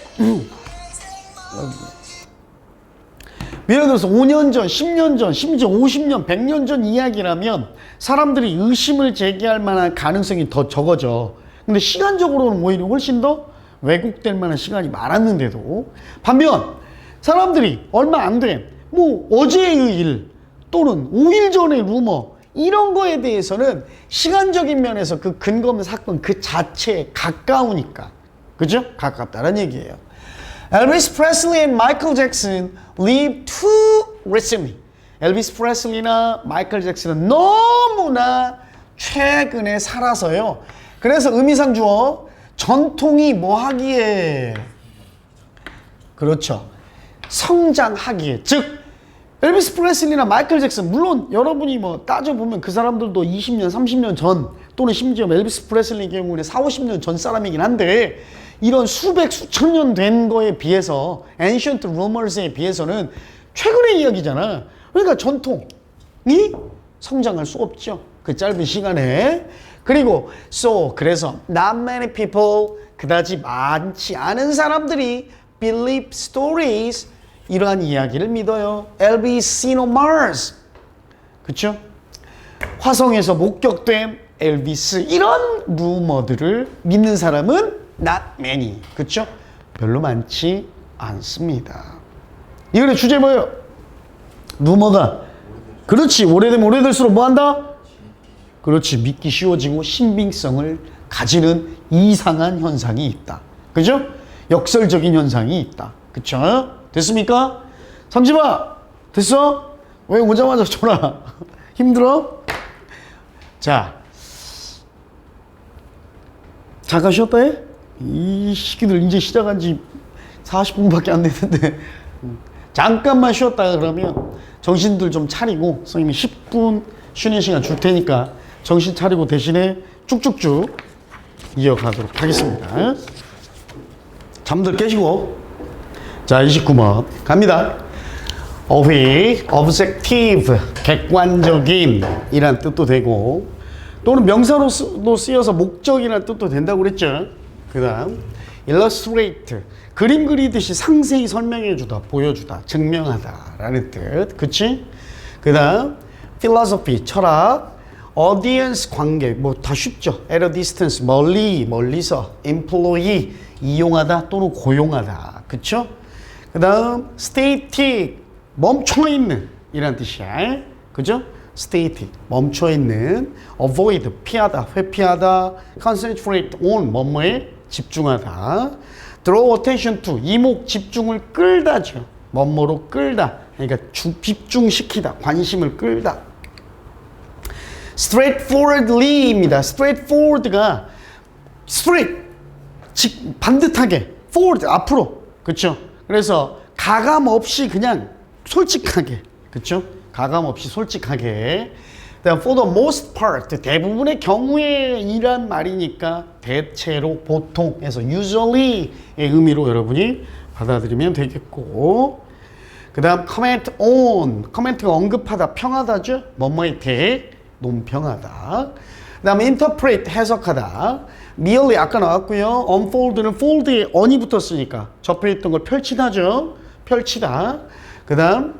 예를 들어서 5년 전, 10년 전, 심지어 50년, 100년 전 이야기라면 사람들이 의심을 제기할 만한 가능성이 더 적어져. 근데 시간적으로는 오히려 훨씬 더 왜곡될 만한 시간이 많았는데도, 반면 사람들이 얼마 안 된 뭐 어제의 일 또는 5일 전의 루머 이런 거에 대해서는 시간적인 면에서 그 근거 없는 사건 그 자체에 가까우니까, 그죠? 가깝다는 얘기예요. 엘비스 프레슬리 and 마이클 잭슨 lived too recently. 엘비스 프레슬리나 마이클 잭슨은 너무나 최근에 살아서요. 그래서 의미상 주어 전통이 뭐 하기에, 그렇죠, 성장하기에. 즉 엘비스 프레슬리나 마이클 잭슨, 물론 여러분이 뭐 따져보면 그 사람들도 20년 30년 전 또는 심지어 엘비스 프레슬리 경우는 4, 50년 전 사람이긴 한데 이런 수백 수천 년 된 거에 비해서 Ancient Rumors에 비해서는 최근의 이야기잖아. 그러니까 전통이 성장할 수 없죠, 그 짧은 시간에. 그리고 그래서 not many people, 그다지 많지 않은 사람들이 believe stories, 이러한 이야기를 믿어요. LBC on Mars, 그쵸? 화성에서 목격된 엘비스, 이런 루머들을 믿는 사람은 not many, 그쵸? 별로 많지 않습니다. 이거의 주제 뭐예요? 루머가, 그렇지, 오래되면 오래될수록 뭐한다? 그렇지, 믿기 쉬워지고 신빙성을 가지는 이상한 현상이 있다, 그죠? 역설적인 현상이 있다, 그쵸? 됐습니까? 삼집아, 됐어? 왜 오자마자 전화? 힘들어? 자, 잠깐 쉬었다 해? 이 시기들 이제 시작한 지 40분밖에 안 됐는데 잠깐만 쉬었다 그러면 정신들 좀 차리고 선생님이 10분 쉬는 시간 줄 테니까 정신 차리고 대신에 쭉쭉쭉 이어가도록 하겠습니다. 잠들 깨시고. 자, 29번 갑니다. 어휘, objective, 객관적인 이란 뜻도 되고, 또는 명사로도 쓰여서 목적이라는 뜻도 된다고 그랬죠. 그 다음 illustrate, 그림 그리듯이 상세히 설명해 주다, 보여주다, 증명하다 라는 뜻, 그치? 그 다음 philosophy, 철학, audience, 관객, 뭐 다 쉽죠. at a distance, 멀리서, employee, 이용하다 또는 고용하다, 그쵸? 그 다음 static, 멈춰있는 이란 뜻이야, 그죠? static, 멈춰있는, avoid, 피하다, 회피하다, concentrate on, 뭐뭐에 집중하다, draw attention to, 이목 집중을 끌다죠. 뭐뭐로 끌다, 그러니까 집중시키다, 관심을 끌다. straightforwardly입니다. straightforward가 straight, 반듯하게, forward, 앞으로, 그쵸? 그래서 가감 없이 그냥 솔직하게, 그쵸? 가감 없이 솔직하게. 그다음 for the most part, 대부분의 경우에 이란 말이니까 대체로, 보통에서 usually의 의미로 여러분이 받아들이면 되겠고, 그 다음 comment on, comment가 언급하다, 평하다죠? 뭐뭐에 대해 논평하다. 그 다음에 interpret, 해석하다. merely 아까 나왔고요. unfold는 fold에 on이 붙었으니까 접해 있던 걸 펼치다죠. 펼치다. 그 다음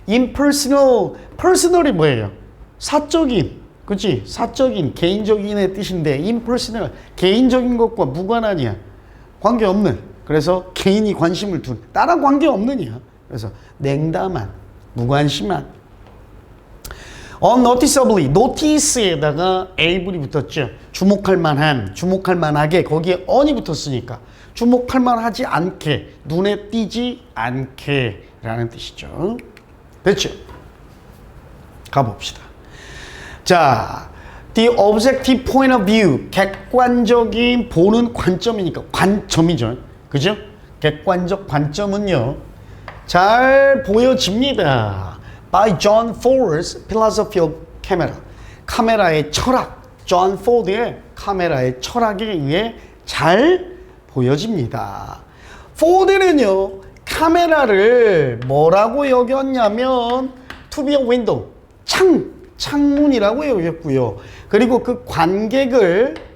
impersonal, personal이 뭐예요? 사적인, 그치? 사적인, 개인적인의 뜻인데 impersonal, 개인적인 것과 무관하냐, 관계없는, 그래서 개인이 관심을 둔, 나랑 관계없느냐, 그래서 냉담한, 무관심한. unnoticeably, notice에다가 able이 붙었죠. 주목할 만한, 주목할 만하게, 거기에 on이 붙었으니까 주목할 만하지 않게, 눈에 띄지 않게 라는 뜻이죠. 됐죠? 가봅시다. 자, the objective point of view, 객관적인 보는 관점이니까 관점이죠, 그죠? 객관적 관점은요, 잘 보여집니다. by John Ford's philosophy of camera, 카메라의 철학, 존 포드의 카메라의 철학에 의해 잘 보여집니다. 포드는요, 카메라를 뭐라고 여겼냐면 to be a window, 창문이라고 여겼고요. 그리고 그 관객을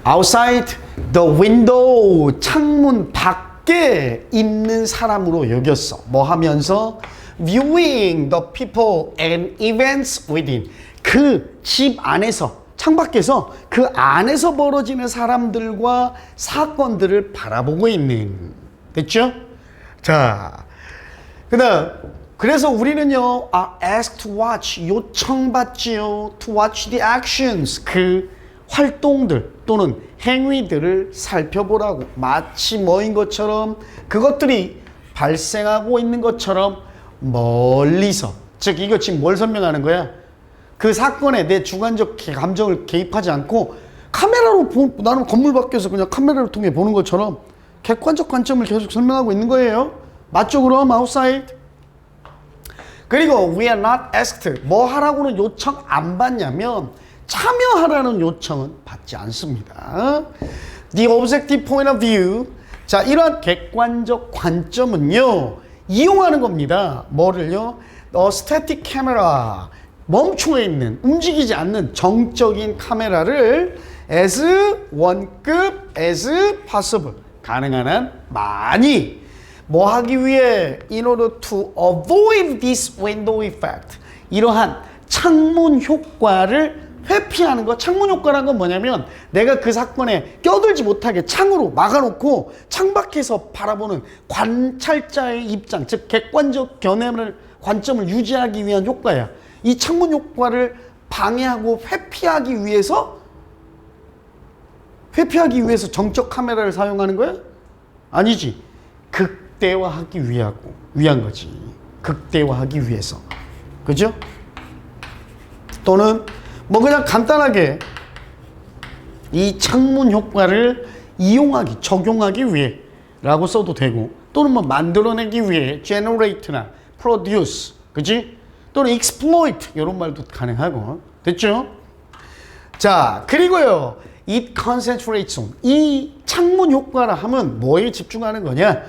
outside the window, 창문 밖에 있는 사람으로 여겼어. 뭐 하면서 viewing the people and events within, 그 집 안에서, 창밖에서 그 안에서 벌어지는 사람들과 사건들을 바라보고 있는. 됐죠? 자, 그래서 우리는요, asked to watch, 요청받지요. to watch the actions, 그 활동들 또는 행위들을 살펴보라고. 마치 뭐인 것처럼, 그것들이 발생하고 있는 것처럼 멀리서. 즉 이거 지금 뭘 설명하는 거야? 그 사건에 내 주관적 감정을 개입하지 않고 카메라로 나는 건물 밖에서 그냥 카메라를 통해 보는 것처럼 객관적 관점을 계속 설명하고 있는 거예요. 맞죠? 그럼 outside. 그리고 we are not asked. 뭐 하라고는 요청 안 받냐면 참여하라는 요청은 받지 않습니다. The objective point of view. 자, 이러한 객관적 관점은요, 이용하는 겁니다. 뭐를요? static camera. 멈춰 있는, 움직이지 않는 정적인 카메라를 as 원급, as possible. 가능한 한 많이. 뭐 하기 위해? In order to avoid this window effect. 이러한 창문 효과를 회피하는 거. 창문 효과라는 건 뭐냐면 내가 그 사건에 껴들지 못하게 창으로 막아놓고 창밖에서 바라보는 관찰자의 입장, 즉 객관적 관점을 유지하기 위한 효과야. 이 창문 효과를 방해하고 회피하기 위해서 정적 카메라를 사용하는 거야? 아니지. 극대화하기 위한 거지. 극대화하기 위해서. 그죠? 또는 뭐 그냥 간단하게 이 창문 효과를 적용하기 위해 라고 써도 되고, 또는 뭐 만들어내기 위해 generate나 produce, 그치? 또는 exploit 이런 말도 가능하고. 됐죠? 자, 그리고요, it concentrates on. 이 창문 효과라 하면 뭐에 집중하는 거냐?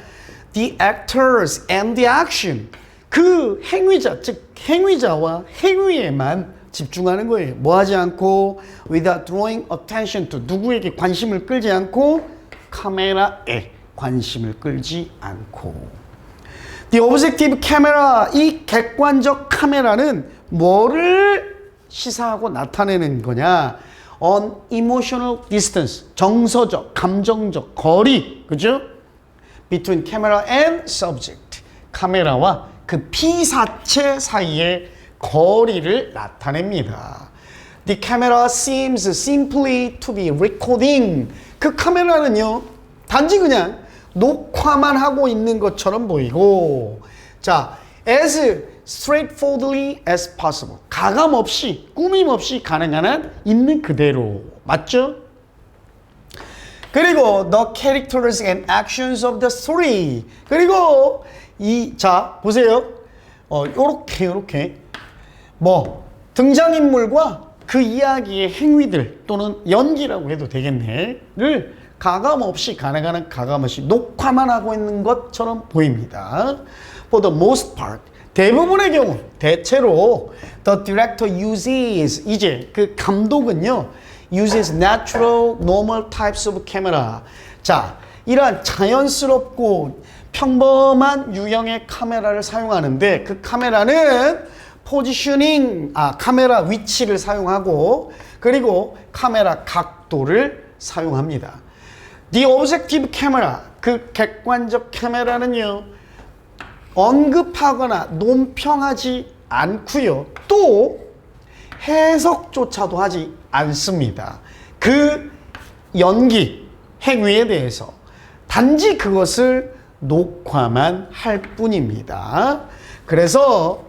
The actors and the action. 그 행위자, 즉 행위자와 행위에만 집중하는 거예요. 뭐 하지 않고 without drawing attention to. 누구에게 관심을 끌지 않고 카메라에 관심을 끌지 않고. The objective camera. 이 객관적 카메라는 뭐를 시사하고 나타내는 거냐? On emotional distance. 정서적, 감정적 거리. 그죠? Between camera and subject. 카메라와 그 피사체 사이의 거리를 나타냅니다. The camera seems simply to be recording. 그 카메라는요, 단지 그냥 녹화만 하고 있는 것처럼 보이고, 자, as straightforwardly as possible. 가감 없이, 꾸밈 없이 가능한 한 있는 그대로. 맞죠? 그리고 the characters and actions of the story. 그리고 자, 보세요. 요렇게. 뭐, 등장인물과 그 이야기의 행위들 또는 연기라고 해도 되겠네.를 가감 없이, 가능한 한 가감 없이 녹화만 하고 있는 것처럼 보입니다. For the most part. 대부분의 경우, 대체로 the director uses, 이제 그 감독은요, uses natural, normal types of camera. 자, 이러한 자연스럽고 평범한 유형의 카메라를 사용하는데, 그 카메라는 포지셔닝, 카메라 위치를 사용하고, 그리고 카메라 각도를 사용합니다. The objective camera, 그 객관적 카메라는요, 언급하거나 논평하지 않고요, 또 해석조차도 하지 않습니다. 그 연기, 행위에 대해서 단지 그것을 녹화만 할 뿐입니다. 그래서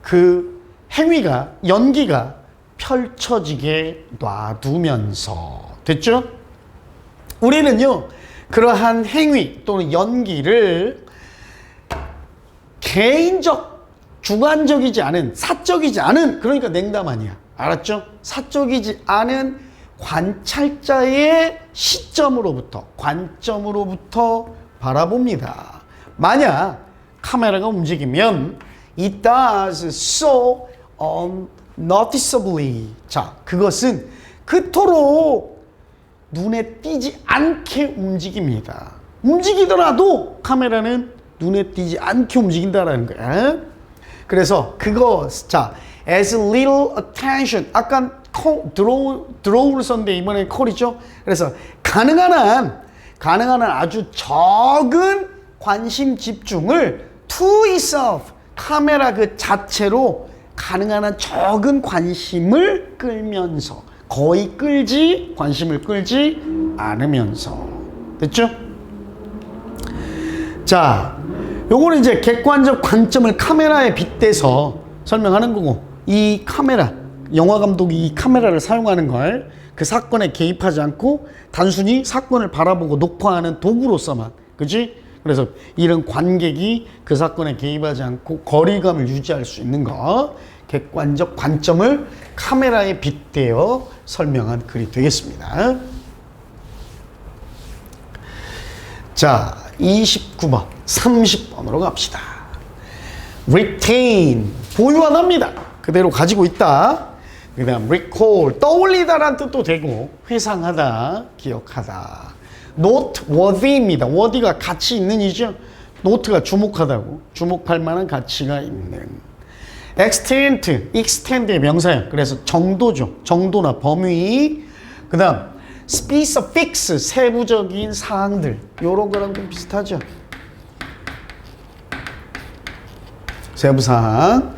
그 행위가, 연기가 펼쳐지게 놔두면서. 됐죠? 우리는요, 그러한 행위 또는 연기를 개인적, 주관적이지 않은, 사적이지 않은, 그러니까 냉담 아니야. 알았죠? 사적이지 않은 관찰자의 관점으로부터 바라봅니다. 만약 카메라가 움직이면 it does so unnoticeably. 자, 그것은 그토록 눈에 띄지 않게 움직입니다. 움직이더라도 카메라는 눈에 띄지 않게 움직인다라는 거야. 그래서 자, as little attention. 아까 draw를 썼는데 이번엔 call이죠. 그래서 가능한 한 아주 적은 관심 집중을 to itself, 카메라 그 자체로 가능한 한 적은 관심을 끌면서, 거의 관심을 끌지 않으면서. 됐죠? 자, 요거는 이제 객관적 관점을 카메라에 빗대서 설명하는 거고, 이 카메라, 영화 감독이 이 카메라를 사용하는 걸 그 사건에 개입하지 않고 단순히 사건을 바라보고 녹화하는 도구로서만, 그지? 그래서 이런 관객이 그 사건에 개입하지 않고 거리감을 유지할 수 있는 것, 객관적 관점을 카메라에 빗대어 설명한 글이 되겠습니다. 자, 29번, 30번으로 갑시다. retain, 보유하답니다. 그대로 가지고 있다. 그 다음 recall, 떠올리다라는 뜻도 되고 회상하다, 기억하다. noteworthy입니다. worthy가 가치 있는 이죠. note가 주목하다고, 주목할 만한 가치가 있는. extend의 명사예요. 그래서 정도죠. 정도나 범위. 그 다음 specifics, 세부적인 사항들. 요런 거랑 좀 비슷하죠. 세부사항.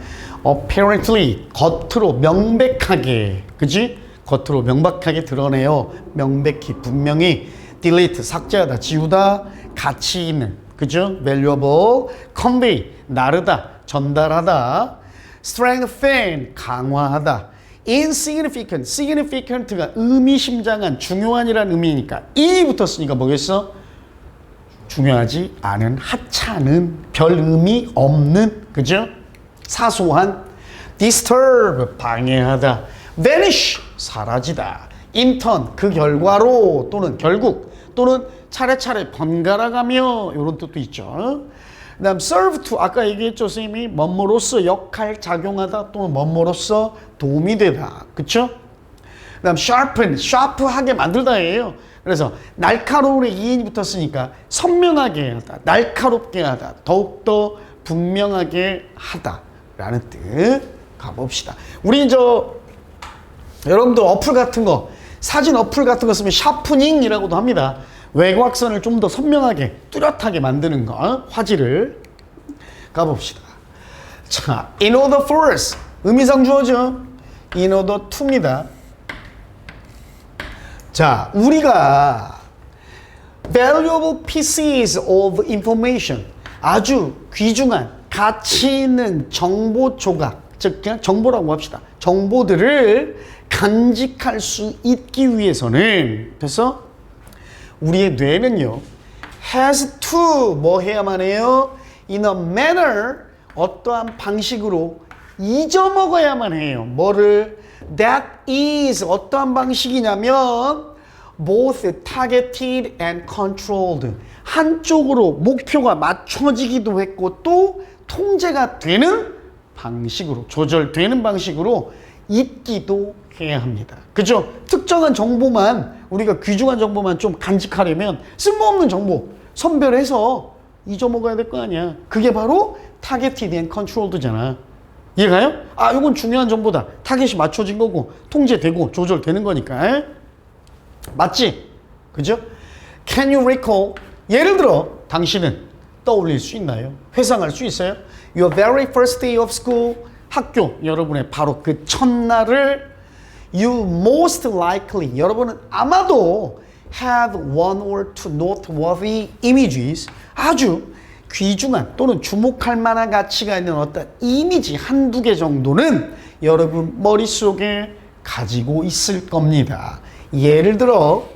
apparently, 겉으로 명백하게, 그지? 겉으로 명백하게 드러내요. 명백히, 분명히. delete, 삭제하다, 지우다. 가치 있는, 그죠? valuable. convey, 나르다, 전달하다. strengthen, 강화하다. insignificant, significant가 의미심장한, 중요한이라는 의미니까 이 붙었으니까 뭐겠어? 중요하지 않은, 하찮은, 별 의미 없는, 그죠? 사소한. disturb, 방해하다. vanish, 사라지다. in turn, 그 결과로 또는 결국 또는 차례차례 번갈아가며 이런 뜻도 있죠. 그 다음 serve to, 아까 얘기했죠 선생님이 뭐뭐로서 역할 작용하다 또는 뭐뭐로서 도움이 되다, 그쵸? 그 다음 sharpen, sharp하게 만들다예요. 그래서 날카로운에 이인이 붙었으니까 선명하게 하다, 날카롭게 하다, 더욱더 분명하게 하다 라는 뜻 가봅시다. 우리 여러분들 어플 같은 거, 사진 어플 같은 거 쓰면 샤프닝이라고도 합니다. 외곽선을 좀 더 선명하게 뚜렷하게 만드는 거, 화질을 가봅시다. 자, in order for us, 의미상 주어죠. in order to입니다. 자, 우리가 valuable pieces of information, 아주 귀중한 가치 있는 정보 조각, 즉 그냥 정보라고 합시다. 정보들을 간직할 수 있기 위해서는, 그래서 우리의 뇌는요, has to, 뭐 해야만 해요? in a manner, 어떠한 방식으로 잊어먹어야만 해요. 뭐를? that is, 어떠한 방식이냐면 both targeted and controlled, 한쪽으로 목표가 맞춰지기도 했고 또 통제가 되는 방식으로, 조절되는 방식으로 잊기도 해야 합니다. 그죠? 특정한 정보만, 우리가 귀중한 정보만 좀 간직하려면 쓸모없는 정보 선별해서 잊어먹어야 될 거 아니야. 그게 바로 targeted and controlled잖아. 이해가요? 아, 이건 중요한 정보다. 타겟이 맞춰진 거고 통제되고 조절되는 거니까. 맞지? 그죠? Can you recall? 예를 들어 당신은 떠올릴 수 있나요? 회상할 수 있어요? Your very first day of school, 학교 여러분의 바로 그 첫날을 you most likely, 여러분은 아마도 have one or two noteworthy images, 아주 귀중한 또는 주목할 만한 가치가 있는 어떤 이미지 한두 개 정도는 여러분 머릿속에 가지고 있을 겁니다. 예를 들어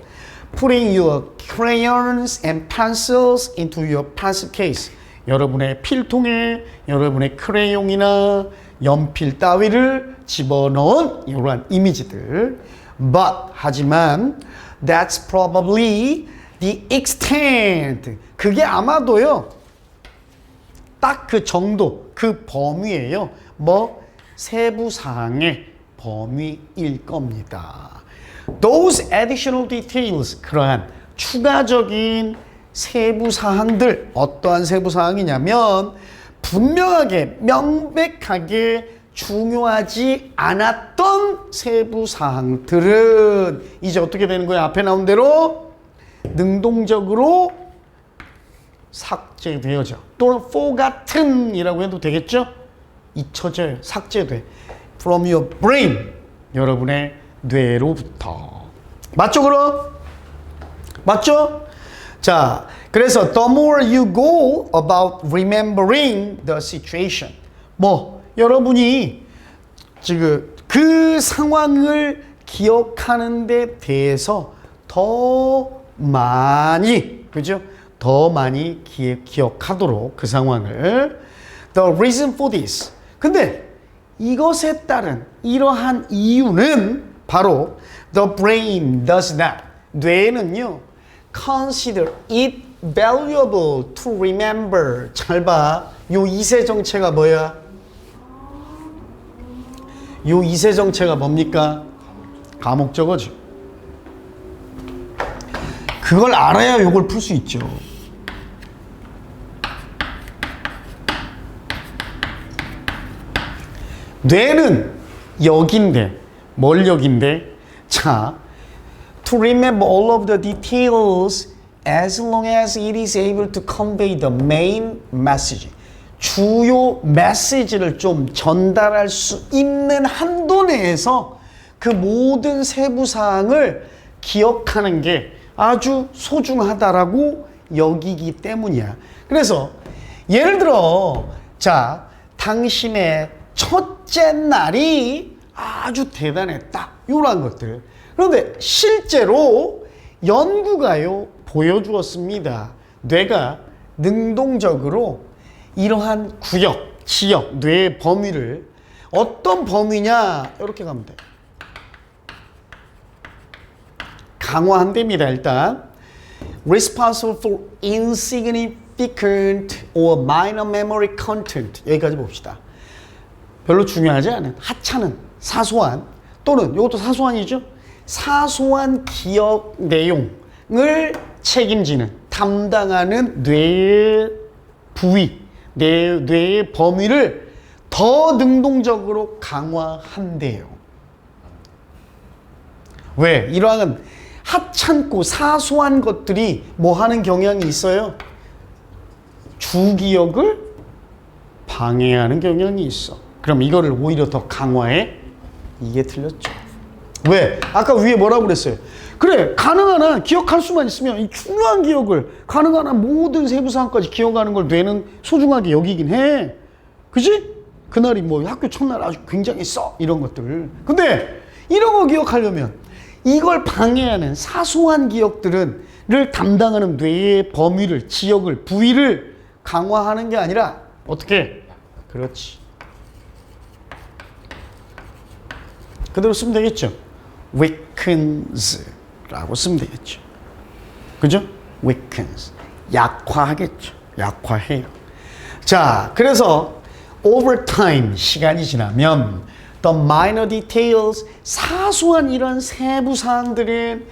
putting your crayons and pencils into your pencil case, 여러분의 필통에 여러분의 크레용이나 연필 따위를 집어넣은 이러한 이미지들. But, 하지만 that's probably the extent, 그게 아마도요 딱 그 정도, 그 범위예요. 뭐? 세부 사항의 범위일 겁니다. Those additional details, 그러한 추가적인 세부 사항들, 어떠한 세부 사항이냐면 분명하게 명백하게 중요하지 않았던 세부 사항들은 이제 어떻게 되는 거야? 앞에 나온 대로 능동적으로 삭제되어져, 또는 forgotten 이라고 해도 되겠죠? 잊혀져요, 삭제돼. From your brain, 여러분의 뇌로부터. 맞죠 그럼? 맞죠? 자, 그래서 the more you go about remembering the situation, 뭐 여러분이 지금 그 상황을 기억하는 데 대해서 더 많이, 그죠? 더 많이 기억하도록 그 상황을. The reason for this. 근데 이것에 따른 이러한 이유는 바로 the brain does not. 뇌는요, consider it valuable to remember. 잘 봐. 요 이세 정체가 뭐야? 요 이세 정체가 뭡니까? 가목적어죠. 그걸 알아야 요걸 풀 수 있죠. 뇌는 역인데, 뭘 역인데? 자, to remember all of the details as long as it is able to convey the main message. 주요 메시지를 좀 전달할 수 있는 한도 내에서 그 모든 세부사항을 기억하는 게 아주 소중하다라고 여기기 때문이야. 그래서 예를 들어, 자, 당신의 첫째 날이 아주 대단했다. 이러한 것들. 그런데 실제로 연구가요 보여주었습니다. 뇌가 능동적으로 이러한 구역, 지역, 뇌의 범위를 어떤 범위냐 이렇게 가면 돼. 강화한답니다. 일단 responsible for insignificant or minor memory content. 여기까지 봅시다. 별로 중요하지 않은 하찮은 사소한 또는 이것도 사소한이죠. 사소한 기억 내용을 책임지는 담당하는 뇌의 부위, 뇌의 범위를 더 능동적으로 강화한대요. 왜? 이러한 하찮고 사소한 것들이 뭐 하는 경향이 있어요? 주기억을 방해하는 경향이 있어. 그럼 이거를 오히려 더 강화해? 이게 틀렸죠. 왜? 아까 위에 뭐라고 그랬어요? 그래, 가능한 한 기억할 수만 있으면 이 중요한 기억을 가능한 한 모든 세부사항까지 기억하는 걸 뇌는 소중하게 여기긴 해. 그지? 그날이 뭐 학교 첫날 아주 굉장히 써 이런 것들. 근데 이런 거 기억하려면 이걸 방해하는 사소한 기억들을 담당하는 뇌의 범위를, 지역을, 부위를 강화하는 게 아니라 어떻게? 그렇지. 그대로 쓰면 되겠죠. weakens 라고 쓰면 되겠죠. 그죠? weakens. 약화하겠죠. 약화해요. 자, 그래서 over time, 시간이 지나면 the minor details, 사소한 이런 세부 사항들은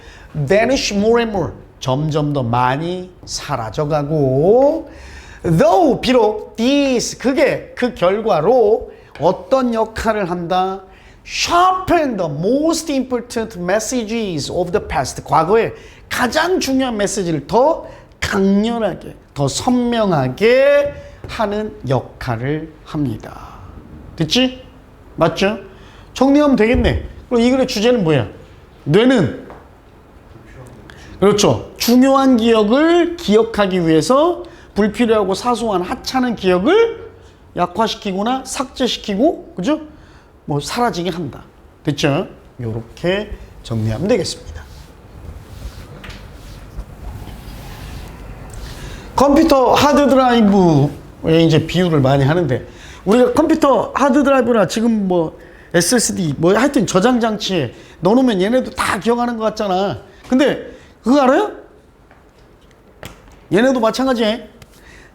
vanish more and more, 점점 더 많이 사라져가고 though, 비록 this, 그게 그 결과로 어떤 역할을 한다? sharpen the most important messages of the past. 과거에 가장 중요한 메시지를 더 강렬하게, 더 선명하게 하는 역할을 합니다. 됐지? 맞죠? 정리하면 되겠네. 그럼 이 글의 주제는 뭐야? 뇌는, 그렇죠, 중요한 기억을 기억하기 위해서 불필요하고 사소한 하찮은 기억을 약화시키거나 삭제시키고, 그죠? 뭐 사라지게 한다. 됐죠? 요렇게 정리하면 되겠습니다. 컴퓨터 하드드라이브에 이제 비유를 많이 하는데, 우리가 컴퓨터 하드드라이브나 지금 뭐 SSD 뭐 하여튼 저장 장치에 넣어놓으면 얘네도 다 기억하는 것 같잖아. 근데 그거 알아요? 얘네도 마찬가지에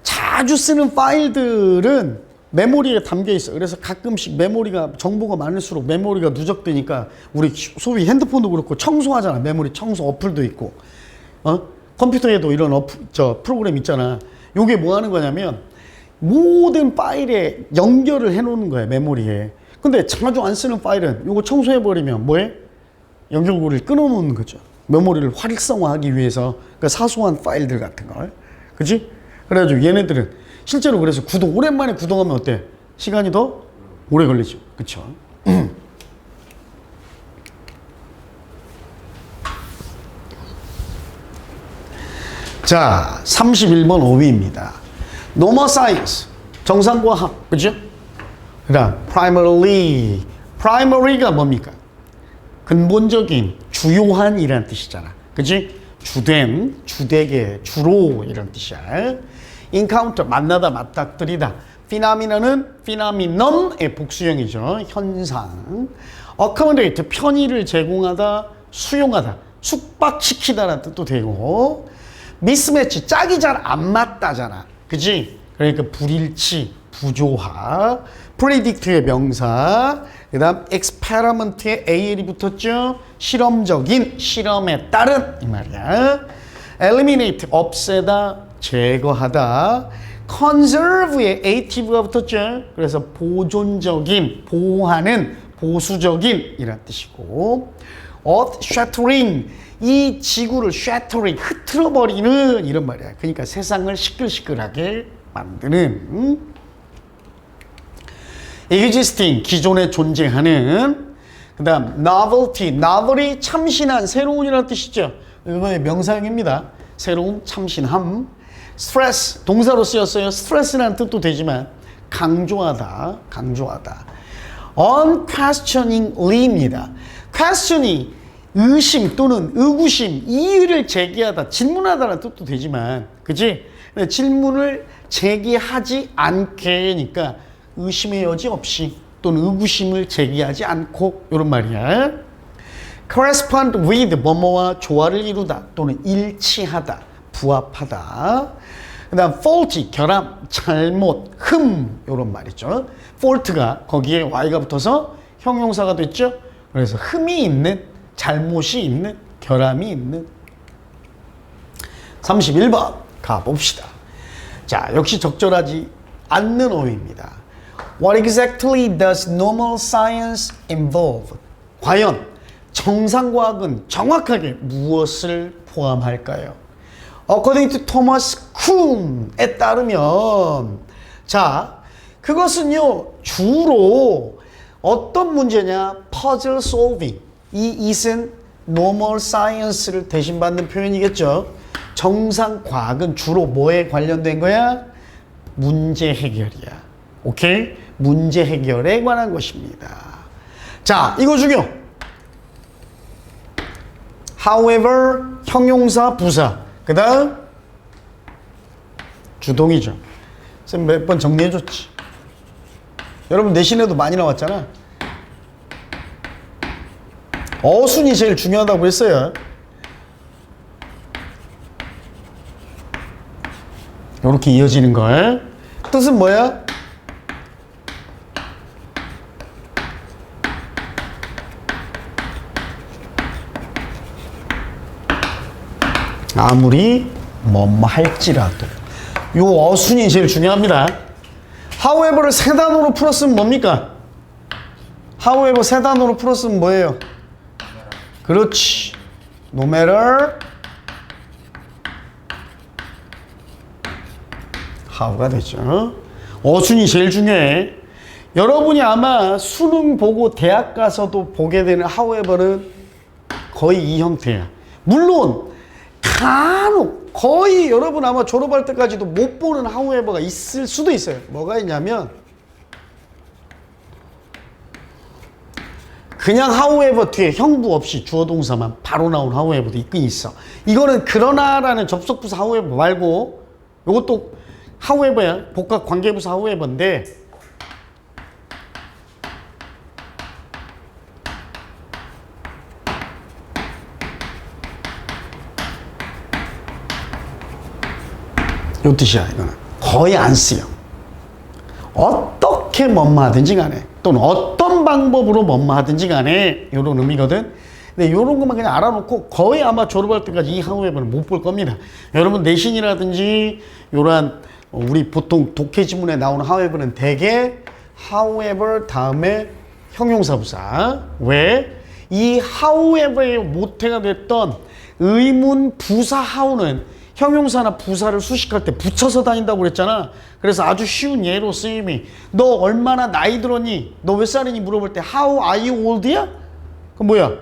자주 쓰는 파일들은 메모리에 담겨 있어. 그래서 가끔씩 메모리가, 정보가 많을수록 메모리가 누적되니까 우리 소위 핸드폰도 그렇고 청소하잖아. 메모리 청소 어플도 있고, 컴퓨터에도 이런 프로그램 있잖아. 요게 뭐 하는 거냐면 모든 파일에 연결을 해 놓는 거야, 메모리에. 근데 자주 안 쓰는 파일은 요거 청소해 버리면 뭐해? 연결고리를 끊어 놓는 거죠. 메모리를 활성화하기 위해서. 그러니까 사소한 파일들 같은 걸. 그치? 그래가지고 얘네들은 실제로 그래서 오랜만에 구동하면 어때? 시간이 더 오래 걸리죠. 그쵸? 자, 31번 5위입니다. Normal science, 정상과학, 그죠? 그 다음, primarily primary가 뭡니까? 근본적인, 주요한 이란 뜻이잖아. 그치? 주된, 주되게, 주로 이런 뜻이야. encounter, 만나다, 맞닥뜨리다. phenomenon은 phenomenon의 복수형이죠. 현상. accommodate, 편의를 제공하다, 수용하다, 숙박시키다라는 뜻도 되고, mismatch, 짝이 잘 안 맞다잖아. 그치? 그러니까 불일치, 부조화. predict의 명사. 그 다음 experiment에 AL이 붙었죠. 실험적인, 실험에 따른 이 말이야. eliminate, 없애다, 제거하다. conserve에 ative가 붙었죠. 그래서 보존적인, 보호하는, 보수적인 이란 뜻이고, earth shattering, 이 지구를 shattering, 흐트러버리는 이런 말이야. 그러니까 세상을 시끌시끌하게 만드는. existing, 기존에 존재하는. 그 다음 novelty, novel이 참신한, 새로운이라는 뜻이죠. 이거의 명사형입니다. 새로운, 참신함. stress, 동사로 쓰였어요. stress라는 뜻도 되지만 강조하다, 강조하다. unquestioningly입니다. question이 의심 또는 의구심, 이의를 제기하다, 질문하다라는 뜻도 되지만, 그치? 질문을 제기하지 않게니까 의심의 여지 없이 또는 의구심을 제기하지 않고 이런 말이야. correspond with, 뭐뭐와 조화를 이루다 또는 일치하다, 부합하다. 그 다음 faulty, 결함, 잘못, 흠 이런 말이죠. fault가 거기에 y가 붙어서 형용사가 됐죠. 그래서 흠이 있는, 잘못이 있는, 결함이 있는. 31번 가봅시다. 자, 역시 적절하지 않는 어휘입니다. What exactly does normal science involve? 과연 정상과학은 정확하게 무엇을 포함할까요? According to Thomas Kuhn에 따르면, 자, 그것은요 주로 어떤 문제냐? Puzzle solving. 이 it은 normal science를 대신받는 표현이겠죠. 정상과학은 주로 뭐에 관련된 거야? 문제 해결이야. 오케이? 문제 해결에 관한 것입니다. 자, 이거 중요. However, 형용사, 부사. 그 다음 주동이죠. 쌤 몇 번 정리해줬지. 여러분 내신에도 많이 나왔잖아. 어순이 제일 중요하다고 했어요. 이렇게 이어지는 걸. 뜻은 뭐야? 아무리 뭐뭐 할지라도. 요 어순이 제일 중요합니다. however를 세 단어로 풀었으면 뭡니까? however 세 단어로 풀었으면 뭐예요? 그렇지. no matter how가 되죠. 어순이 제일 중요해. 여러분이 아마 수능 보고 대학 가서도 보게 되는 however는 거의 이 형태야. 물론 간혹 거의 여러분 아마 졸업할 때까지도 못 보는 however가 있을 수도 있어요. 뭐가 있냐면 그냥 however 뒤에 형부 없이 주어 동사만 바로 나온 however도 있긴 있어. 이거는 그러나라는 접속부사 however 말고 이것도 however야. 복합 관계부사 however인데 요 뜻이야. 이거는 거의 안 쓰여. 어떻게 뭐뭐하든지 간에 또는 어떤 방법으로 뭐뭐하든지 간에 이런 의미거든. 근데 이런 것만 그냥 알아놓고 거의 아마 졸업할 때까지 이 however는 못 볼 겁니다. 여러분 내신이라든지 이러한 우리 보통 독해 지문에 나오는 however는 대개 however 다음에 형용사부사. 왜? 이 however의 모태가 됐던 의문 부사 how는 형용사나 부사를 수식할 때 붙여서 다닌다고 그랬잖아. 그래서 아주 쉬운 예로 쓰임이 너 얼마나 나이 들었니? 너 몇 살이니? 물어볼 때 How are you old야? 그럼 뭐야?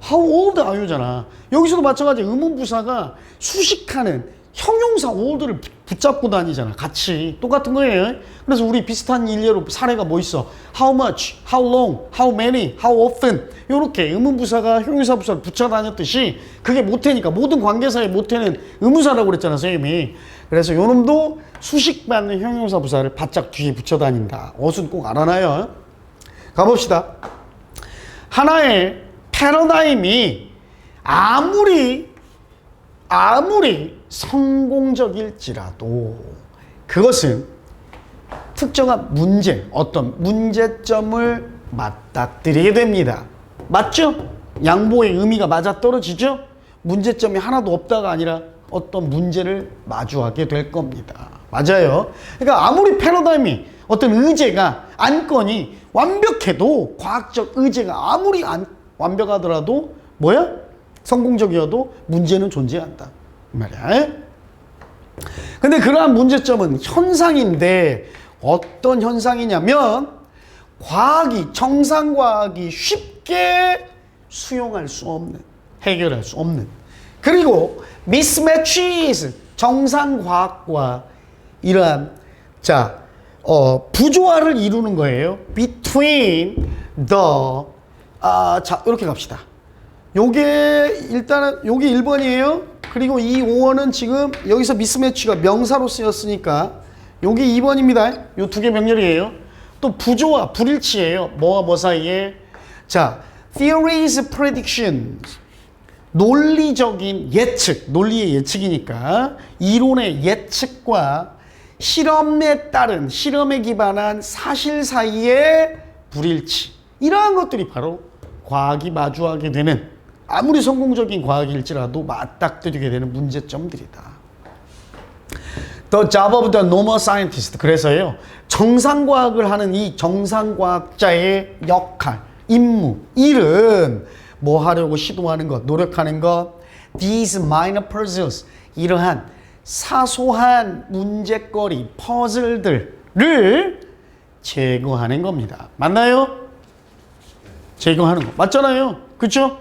How old are you잖아. 여기서도 마찬가지 의문부사가 수식하는 형용사 old를 붙잡고 다니잖아. 같이. 똑같은 거예요. 그래서 우리 비슷한 일례로 사례가 뭐 있어? How much, how long, how many, how often. 요렇게 의문부사가 형용사 부사를 붙여 다녔듯이 그게 모태니까 모든 관계사의 모태는 의문사라고 그랬잖아, 선생님이. 그래서 요 놈도 수식받는 형용사 부사를 바짝 뒤에 붙여 다닌다. 어순 꼭 알아놔요. 가봅시다. 하나의 패러다임이 아무리 성공적일지라도 그것은 특정한 문제, 어떤 문제점을 맞닥뜨리게 됩니다. 맞죠? 양보의 의미가 맞아떨어지죠? 문제점이 하나도 없다가 아니라 어떤 문제를 마주하게 될 겁니다. 맞아요. 그러니까 아무리 패러다임이 어떤 의제가 안건이 완벽해도 과학적 의제가 아무리 완벽하더라도 뭐야? 성공적이어도 문제는 존재한다. 이 말이야. 근데 그러한 문제점은 현상인데 어떤 현상이냐면 정상과학이 쉽게 수용할 수 없는, 해결할 수 없는, 그리고 mismatches, 정상과학과 이러한 부조화를 이루는 거예요. between the 자 이렇게 갑시다. 요게 일단은 요게 1번이에요. 그리고 이 5원은 지금 여기서 미스매치가 명사로 쓰였으니까 요게 2번입니다. 요 두 개 명렬이에요. 또 부조화, 불일치예요. 뭐와 뭐 사이에. 자, theories, predictions. 논리적인 예측, 논리의 예측이니까 이론의 예측과 실험에 따른, 실험에 기반한 사실 사이의 불일치. 이러한 것들이 바로 과학이 마주하게 되는, 아무리 성공적인 과학일지라도 맞닥뜨리게 되는 문제점들이다. The job of the normal scientist. 그래서요, 정상과학을 하는 이 정상과학자의 역할, 임무, 일은 뭐 하려고 시도하는 것, 노력하는 것, these minor puzzles, 이러한 사소한 문제거리, 퍼즐들을 제거하는 겁니다. 맞나요? 제거하는 거. 맞잖아요. 그쵸?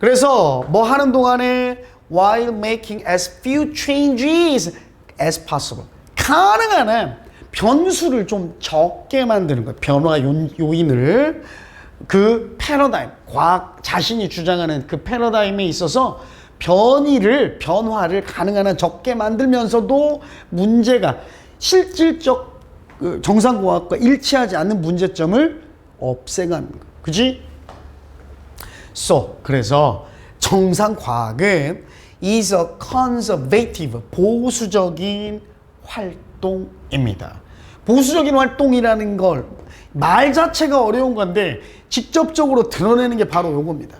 그래서 뭐 하는 동안에 while making as few changes as possible. 가능한 한 변수를 좀 적게 만드는 거예요. 변화 요인을. 그 패러다임, 과학 자신이 주장하는 그 패러다임에 있어서 변화를 가능한 한 적게 만들면서도 문제가 실질적 정상과학과 일치하지 않는 문제점을 없애가는 거예요. 그지? 그래서 정상과학은 is a conservative, 보수적인 활동입니다. 보수적인 활동이라는 걸 말 자체가 어려운 건데 직접적으로 드러내는 게 바로 요겁니다.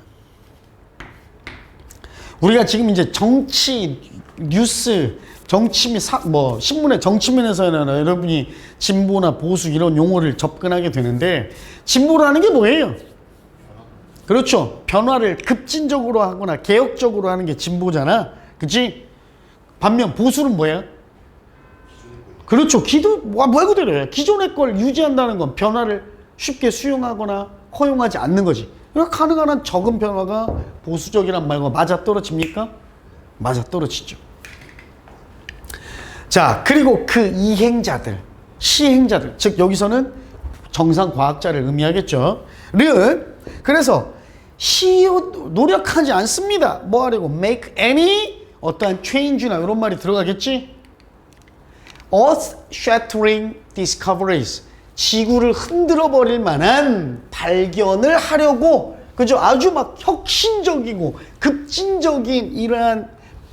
우리가 지금 이제 정치, 뉴스, 정치 및 신문의 정치면에서는 여러분이 진보나 보수 이런 용어를 접근하게 되는데, 진보라는 게 뭐예요? 그렇죠. 변화를 급진적으로 하거나 개혁적으로 하는 게 진보잖아. 그치? 반면 보수는 뭐야? 그렇죠. 말 그대로예요. 기존의 걸 유지한다는 건 변화를 쉽게 수용하거나 허용하지 않는 거지. 그러니까 가능한 한 적은 변화가 보수적이란 말과 맞아떨어집니까? 맞아떨어지죠. 자, 그리고 그 이행자들, 시행자들, 즉 여기서는 정상과학자를 의미하겠죠. 그래서 노력하지 않습니다. 뭐 하려고? make any 어떠한 change나 이런 말이 들어가겠지? earth-shattering discoveries, 지구를 흔들어 버릴 만한 발견을 하려고, 그죠? 아주 막 혁신적이고 급진적인 이러한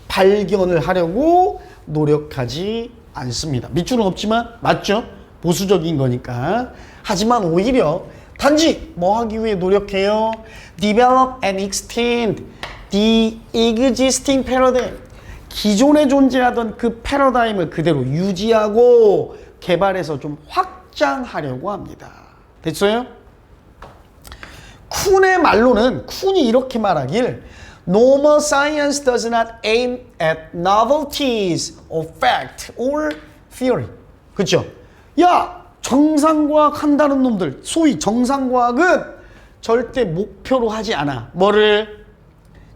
발견을 하려고 노력하지 않습니다. 밑줄은 없지만 맞죠? 보수적인 거니까. 하지만 오히려 단지 뭐 하기 위해 노력해요? develop and extend the existing paradigm. 기존에 존재하던 그 패러다임을 그대로 유지하고 개발해서 좀 확장하려고 합니다. 됐어요? 쿤의 말로는, 쿤이 이렇게 말하길, normal science does not aim at novelties of fact or theory. 그쵸? 야, 정상과학 한다는 놈들, 소위 정상과학은 절대 목표로 하지 않아. 뭐를?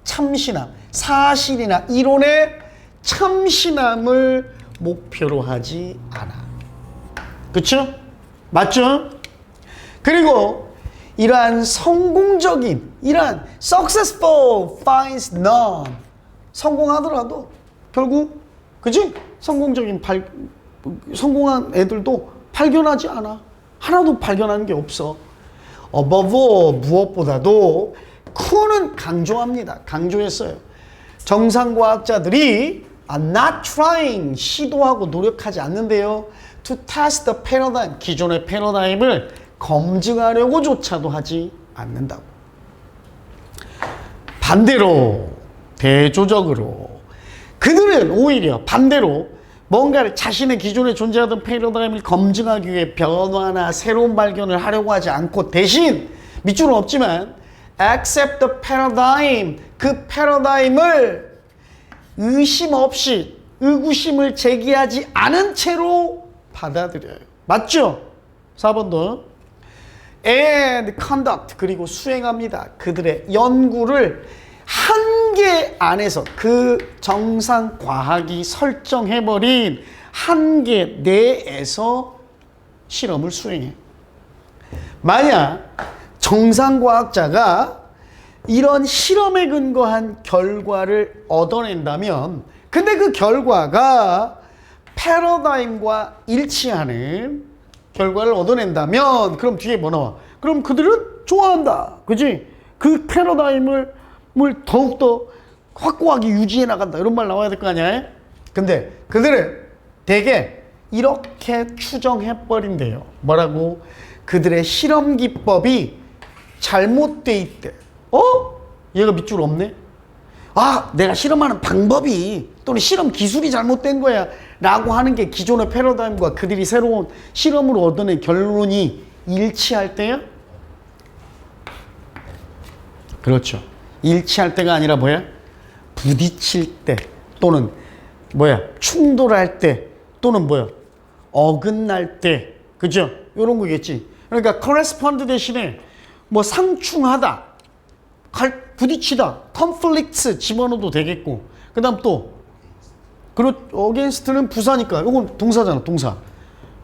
참신함, 사실이나 이론의 참신함을 목표로 하지 않아. 그쵸? 맞죠? 그리고 이러한 성공적인, 이러한 successful finds none. 성공하더라도 결국, 그치? 성공한 애들도 발견하지 않아. 하나도 발견하는 게 없어. above all, 무엇보다도 co는 강조합니다. 강조했어요. 정상과학자들이 are not trying, 시도하고 노력하지 않는데요. to test the paradigm, 기존의 패러다임을 검증하려고조차도 하지 않는다고. 반대로, 대조적으로 그들은 오히려 반대로 뭔가를 자신의 기존에 존재하던 패러다임을 검증하기 위해 변화나 새로운 발견을 하려고 하지 않고 대신 밑줄은 없지만 accept the paradigm, 그 패러다임을 의심 없이 의구심을 제기하지 않은 채로 받아들여요. 맞죠? 4번도 and conduct, 그리고 수행합니다. 그들의 연구를 한계 안에서 그 정상 과학이 설정해버린 한계 내에서 실험을 수행해. 만약 정상과학자가 이런 실험에 근거한 결과를 얻어낸다면, 근데 그 결과가 패러다임과 일치하는 결과를 얻어낸다면, 그럼 뒤에 뭐 나와? 그럼 그들은 좋아한다. 그지? 그 패러다임을 더욱더 확고하게 유지해 나간다. 이런 말 나와야 될 거 아니야? 근데 그들은 되게 이렇게 추정해버린대요. 뭐라고? 그들의 실험 기법이 잘못돼 있대. 얘가 밑줄 없네? 내가 실험하는 방법이 또는 실험 기술이 잘못된 거야 라고 하는 게 기존의 패러다임과 그들이 새로운 실험으로 얻어낸 결론이 일치할 때야? 그렇죠. 일치할 때가 아니라 뭐야? 부딪힐 때 또는 충돌할 때 또는 어긋날 때. 그죠? 이런 거겠지. 그러니까 correspond 대신에 상충하다, 부딪히다, conflicts 집어넣어도 되겠고, 그 다음 또 against는 부사니까 이건 동사잖아. 동사.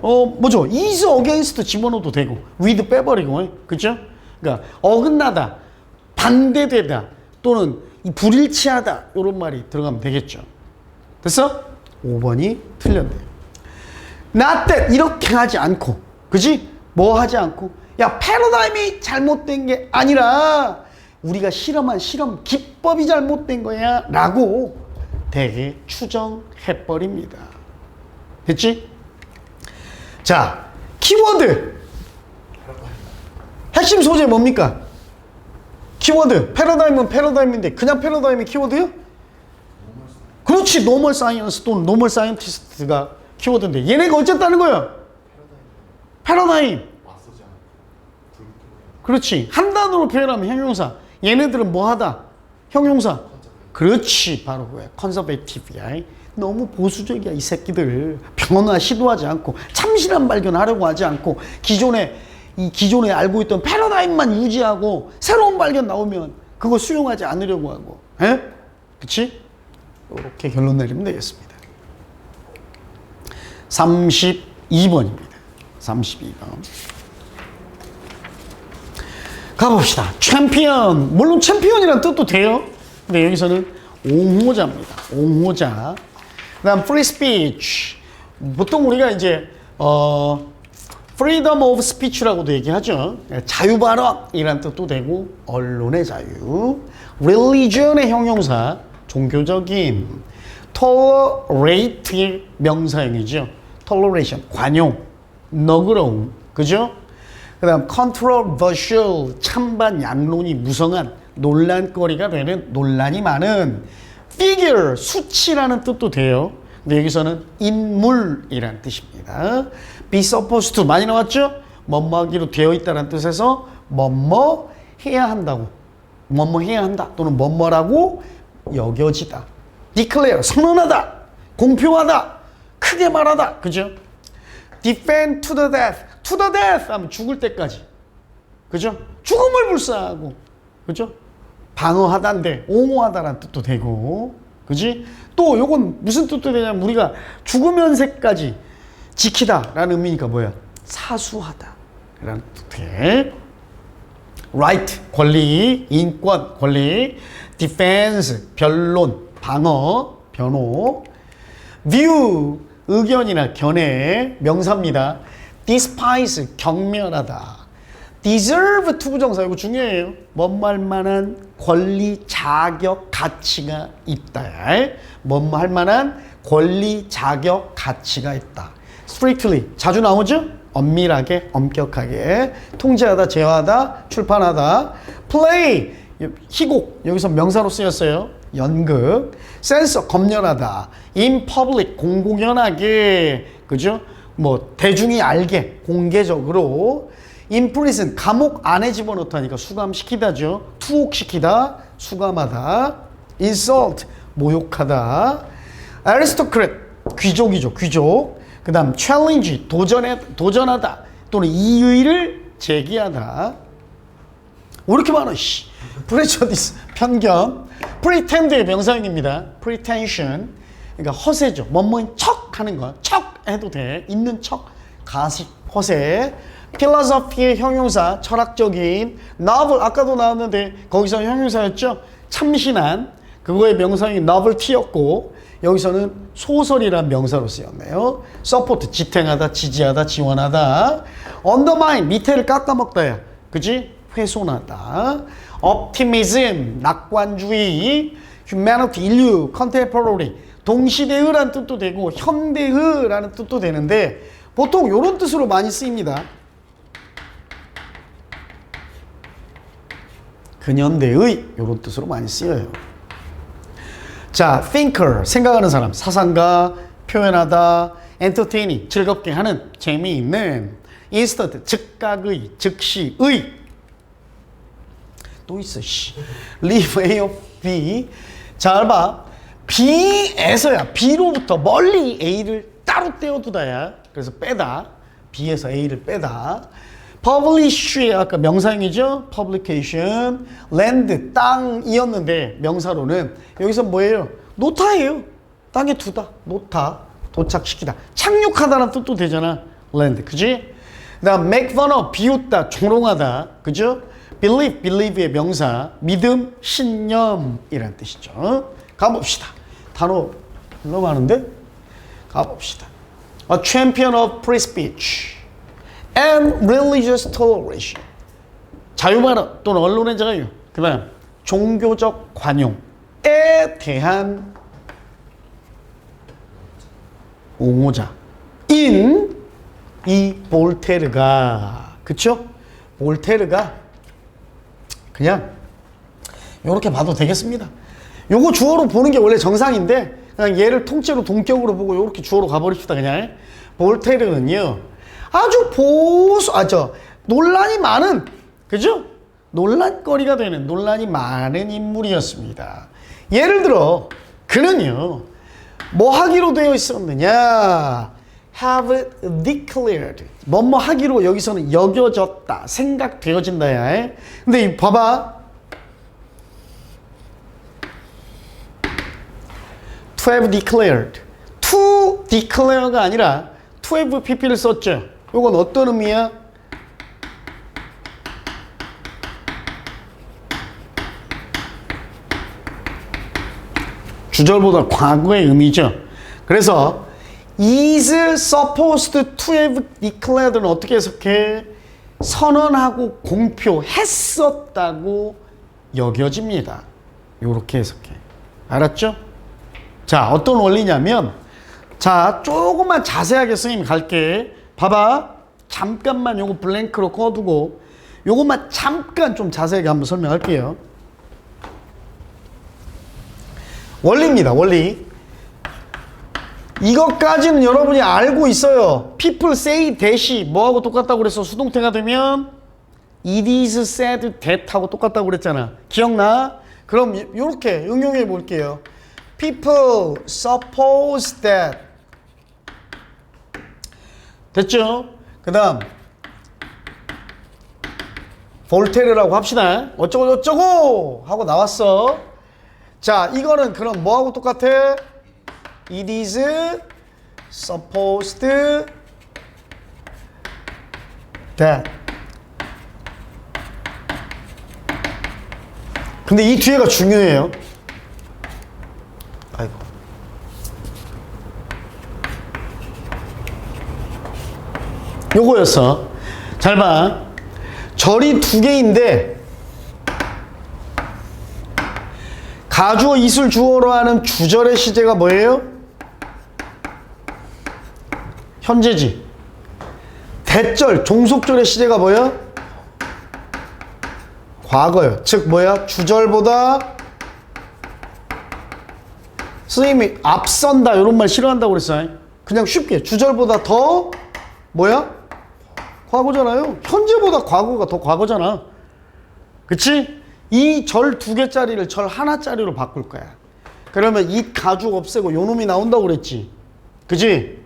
is against 집어넣어도 되고 with 빼버리고. 그죠? 그러니까 어긋나다, 반대되다 또는 불일치하다 이런 말이 들어가면 되겠죠. 됐어? 5번이 틀렸네. not that, 이렇게 하지 않고, 그지? 뭐 하지 않고, 패러다임이 잘못된 게 아니라 우리가 실험한 실험 기법이 잘못된 거야 라고 되게 추정해버립니다. 됐지? 자, 키워드 핵심 소재 뭡니까? 키워드. 패러다임은 패러다임인데 그냥 패러다임이 키워드요? 그렇지. 노멀 사이언스 또는 노멀 사이언티스트가 키워드인데 얘네가 어쨌다는 거야? 패러다임. 그렇지. 한 단어로 표현하면 형용사. 얘네들은 뭐 하다? 형용사. 그렇지. 바로 그거야. 컨서베이티브야. 너무 보수적이야 이 새끼들. 변화 시도하지 않고 참신한 발견하려고 하지 않고 기존에 알고 있던 패러다임만 유지하고 새로운 발견 나오면 그거 수용하지 않으려고 하고. 그치? 이렇게 결론 내리면 되겠습니다. 32번입니다. 32번. 가봅시다. 챔피언. 물론 챔피언이라는 뜻도 돼요. 근데 여기서는 옹호자입니다. 옹호자. 그 다음 free speech. 보통 우리가 이제 freedom of speech라고도 얘기하죠. 자유발언이라는 뜻도 되고 언론의 자유. religion의 형용사. 종교적인. tolerate 명사형이죠. toleration. 관용. 너그러움. 그죠? 그 다음 controversial, 찬반 양론이 무성한, 논란거리가 되는, 논란이 많은. figure, 수치라는 뜻도 돼요. 근데 여기서는 인물이라는 뜻입니다. be supposed to 많이 나왔죠? 뭐뭐하기로 되어 있다는 뜻에서 뭐뭐 해야 한다고, 뭐뭐 해야 한다 또는 뭐뭐라고 여겨지다. declare, 선언하다, 공표하다, 크게 말하다. 그죠? defend to the death, to the death 하면 죽을 때까지. 그죠? 죽음을 불사하고. 그죠? 방어하다인데 옹호하다라는 뜻도 되고. 그지? 또 요건 무슨 뜻도 되냐면 우리가 죽으면서까지 지키다라는 의미니까 뭐야? 사수하다 라는 뜻에 right, 권리, 인권, 권리, defense, 변론, 방어, 변호, view, 의견이나 견해, 명사입니다. despise, 경멸하다. deserve, 투부정사, 이거 중요해요. 뭔말 만한 권리, 자격, 가치가 있다. 뭔말 만한 권리, 자격, 가치가 있다. strictly, 자주 나오죠? 엄밀하게, 엄격하게, 통제하다, 제어하다, 출판하다. play, 희곡, 여기서 명사로 쓰였어요. 연극. censor, 검열하다. in public, 공공연하게, 그죠? 뭐 대중이 알게, 공개적으로. in prison, 감옥 안에 집어넣다니까 수감시키다죠. 투옥시키다, 수감하다. insult, 모욕하다. aristocrat, 귀족이죠, 귀족. 그 다음 challenge, 도전하다 또는 이의를 제기하다. 왜 이렇게 많아? prejudice, 편견. pretend의 명사형입니다. pretension, 그러니까 허세죠. 뭐뭐인 척 하는 거. 척 해도 돼. 있는 척, 가식, 허세. philosophy의 형용사, 철학적인. novel, 아까도 나왔는데 거기서 형용사였죠. 참신한, 그거의 명사형이 novelty였고 여기서는 소설이란 명사로 쓰였네요. support, 지탱하다, 지지하다, 지원하다. undermine, 밑에를 깎아먹다야. 그지? 훼손하다. optimism, 낙관주의. humanity, 인류. contemporary, 동시대의라는 뜻도 되고 현대의라는 뜻도 되는데 보통 이런 뜻으로 많이 쓰입니다. 근현대의 이런 뜻으로 많이 쓰여요. 자, thinker, 생각하는 사람, 사상가, 표현하다, entertaining, 즐겁게 하는, 재미있는, instant, 즉각의, 즉시의. 또 있어, leave A of B. 잘 봐. B에서야, B로부터 멀리 A를 따로 떼어두다야. 그래서 빼다. B에서 A를 빼다. publish, 아까 명사형이죠? publication. land, 땅이었는데 명사로는 여기서 뭐예요? 놓다예요. 땅에 두다, 놓다, 도착시키다. 착륙하다는 뜻도 되잖아. land, 그지? 그 다음 make fun of, 비웃다, 조롱하다, 그죠? believe의 명사, 믿음, 신념이라는 뜻이죠. 가봅시다. 단어 너무 많은데? 가봅시다. A champion of free speech and religious toleration. 자유발언 또는 언론의 자유. 그 다음 종교적 관용에 대한 옹호자인 이 볼테르가, 그쵸? 볼테르가 그냥 이렇게 봐도 되겠습니다. 요거 주어로 보는 게 원래 정상인데 그냥 얘를 통째로 동격으로 보고 이렇게 주어로 가버립시다. 그냥 볼테르는요 아주 논란이 많은, 그죠? 논란거리가 되는, 논란이 많은 인물이었습니다. 예를 들어 그는요 뭐 하기로 되어 있었느냐, have declared, 뭐뭐 하기로 여기서는 여겨졌다, 생각되어진다야. 근데 봐봐, to have declared, to declare가 아니라 to have pp를 썼죠. 이건 어떤 의미야? 주절보다 과거의 의미죠. 그래서 is supposed to have declared는 어떻게 해석해? 선언하고 공표했었다고 여겨집니다. 이렇게 해석해. 알았죠? 자, 어떤 원리냐면, 자, 조금만 자세하게 선생님 갈게. 봐봐. 잠깐만 요거 블랭크로 꺼두고 요것만 잠깐 좀 자세하게 한번 설명할게요. 원리입니다. 원리. 이것까지는 여러분이 알고 있어요. people say that이 뭐하고 똑같다고 그랬어? 수동태가 되면 it is said that 하고 똑같다고 그랬잖아. 기억나? 그럼 이렇게 응용해 볼게요. people suppose that. 됐죠? 그 다음 볼테르라고 합시다. 어쩌고 저쩌고 하고 나왔어. 자, 이거는 그럼 뭐하고 똑같아? It is supposed that. 근데 이 뒤에가 중요해요. 아이고. 요거였어. 잘 봐. 절이 두 개인데 가주어 이슬 주어로 하는 주절의 시제가 뭐예요? 현재지. 대절 종속절의 시제가 뭐야? 과거요. 즉 뭐야? 주절보다 선생님이 앞선다 이런 말 싫어한다고 그랬어요. 그냥 쉽게 주절보다 더 뭐야? 과거잖아요. 현재보다 과거가 더 과거잖아. 그치? 이 절 두 개짜리를 절 하나짜리로 바꿀 거야. 그러면 이 가죽 없애고 요 놈이 나온다고 그랬지. 그치?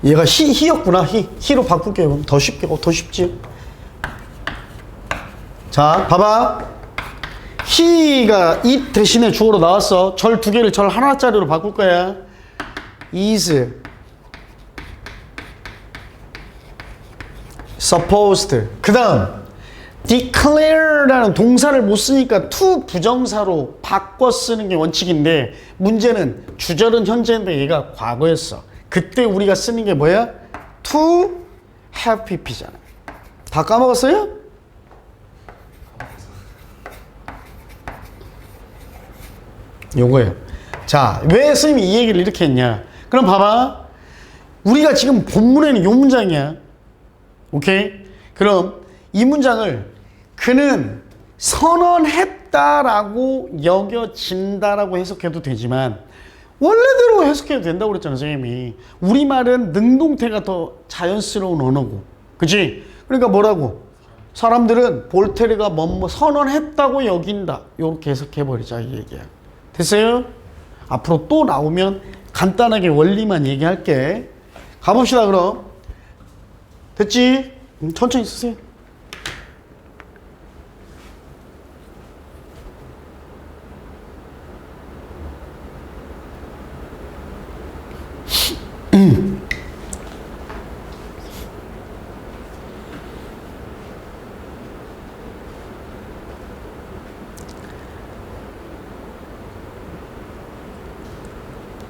얘가 히였구나. 히로 바꿀게요. 그럼 더 쉽게, 더 쉽지. 자, 봐봐. 히가 이 대신에 주어로 나왔어. 절 두 개를 절 하나짜리로 바꿀 거야. is supposed. 그 다음 declare라는 동사를 못 쓰니까 to 부정사로 바꿔 쓰는 게 원칙인데 문제는 주절은 현재인데 얘가 과거였어. 그때 우리가 쓰는 게 뭐야? to have pp잖아. 다 까먹었어요? 요거예요. 자, 왜 선생님이 이 얘기를 이렇게 했냐? 그럼 봐봐. 우리가 지금 본문에는 요 문장이야. 오케이? 그럼 이 문장을 그는 선언했다라고 여겨진다라고 해석해도 되지만 원래대로 해석해도 된다고 그랬잖아, 선생님이. 우리말은 능동태가 더 자연스러운 언어고. 그치? 그러니까 뭐라고? 사람들은 볼테르가 뭐뭐 선언했다고 여긴다. 요렇게 해석해버리자, 이 얘기야. 됐어요? 앞으로 또 나오면 간단하게 원리만 얘기할게. 가봅시다, 그럼. 됐지? 천천히 쓰세요.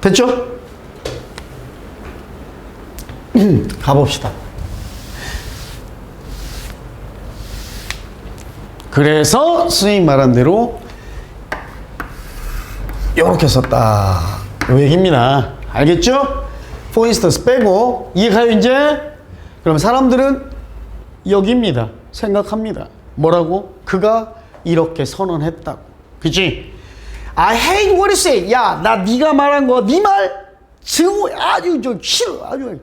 됐죠? 가봅시다. 그래서 선생님 말한 대로 이렇게 썼다. 이 얘기입니다. 알겠죠? For instance 빼고 이해가요 이제? 그럼 사람들은 여기입니다. 생각합니다. 뭐라고? 그가 이렇게 선언했다고. 그치? I hate what you say. 야, 나 네가 말한 거, 네 말 증오 아주 저 싫어. 아주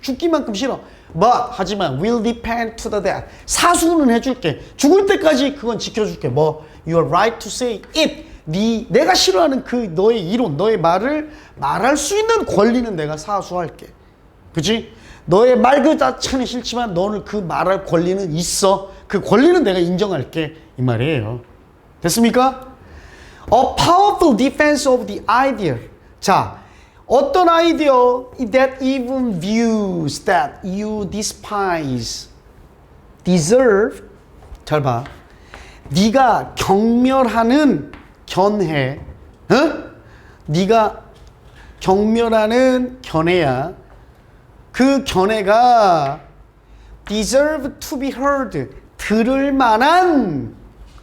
죽기만큼 싫어. But 하지만 will depend to the death. 사수는 해줄게. 죽을 때까지 그건 지켜줄게. 뭐 you are right to say it. 내가 싫어하는 그 너의 이론, 너의 말을 말할 수 있는 권리는 내가 사수할게. 그치? 너의 말 그 자체는 싫지만 너는 그 말할 권리는 있어. 그 권리는 내가 인정할게. 이 말이에요. 됐습니까? A powerful defense of the idea. 자, 어떤 아이디어 that even views that you despise deserve. 잘 봐. 네가 경멸하는 견해, 어? 네가 경멸하는 견해야. 그 견해가 deserve to be heard. 들을 만한,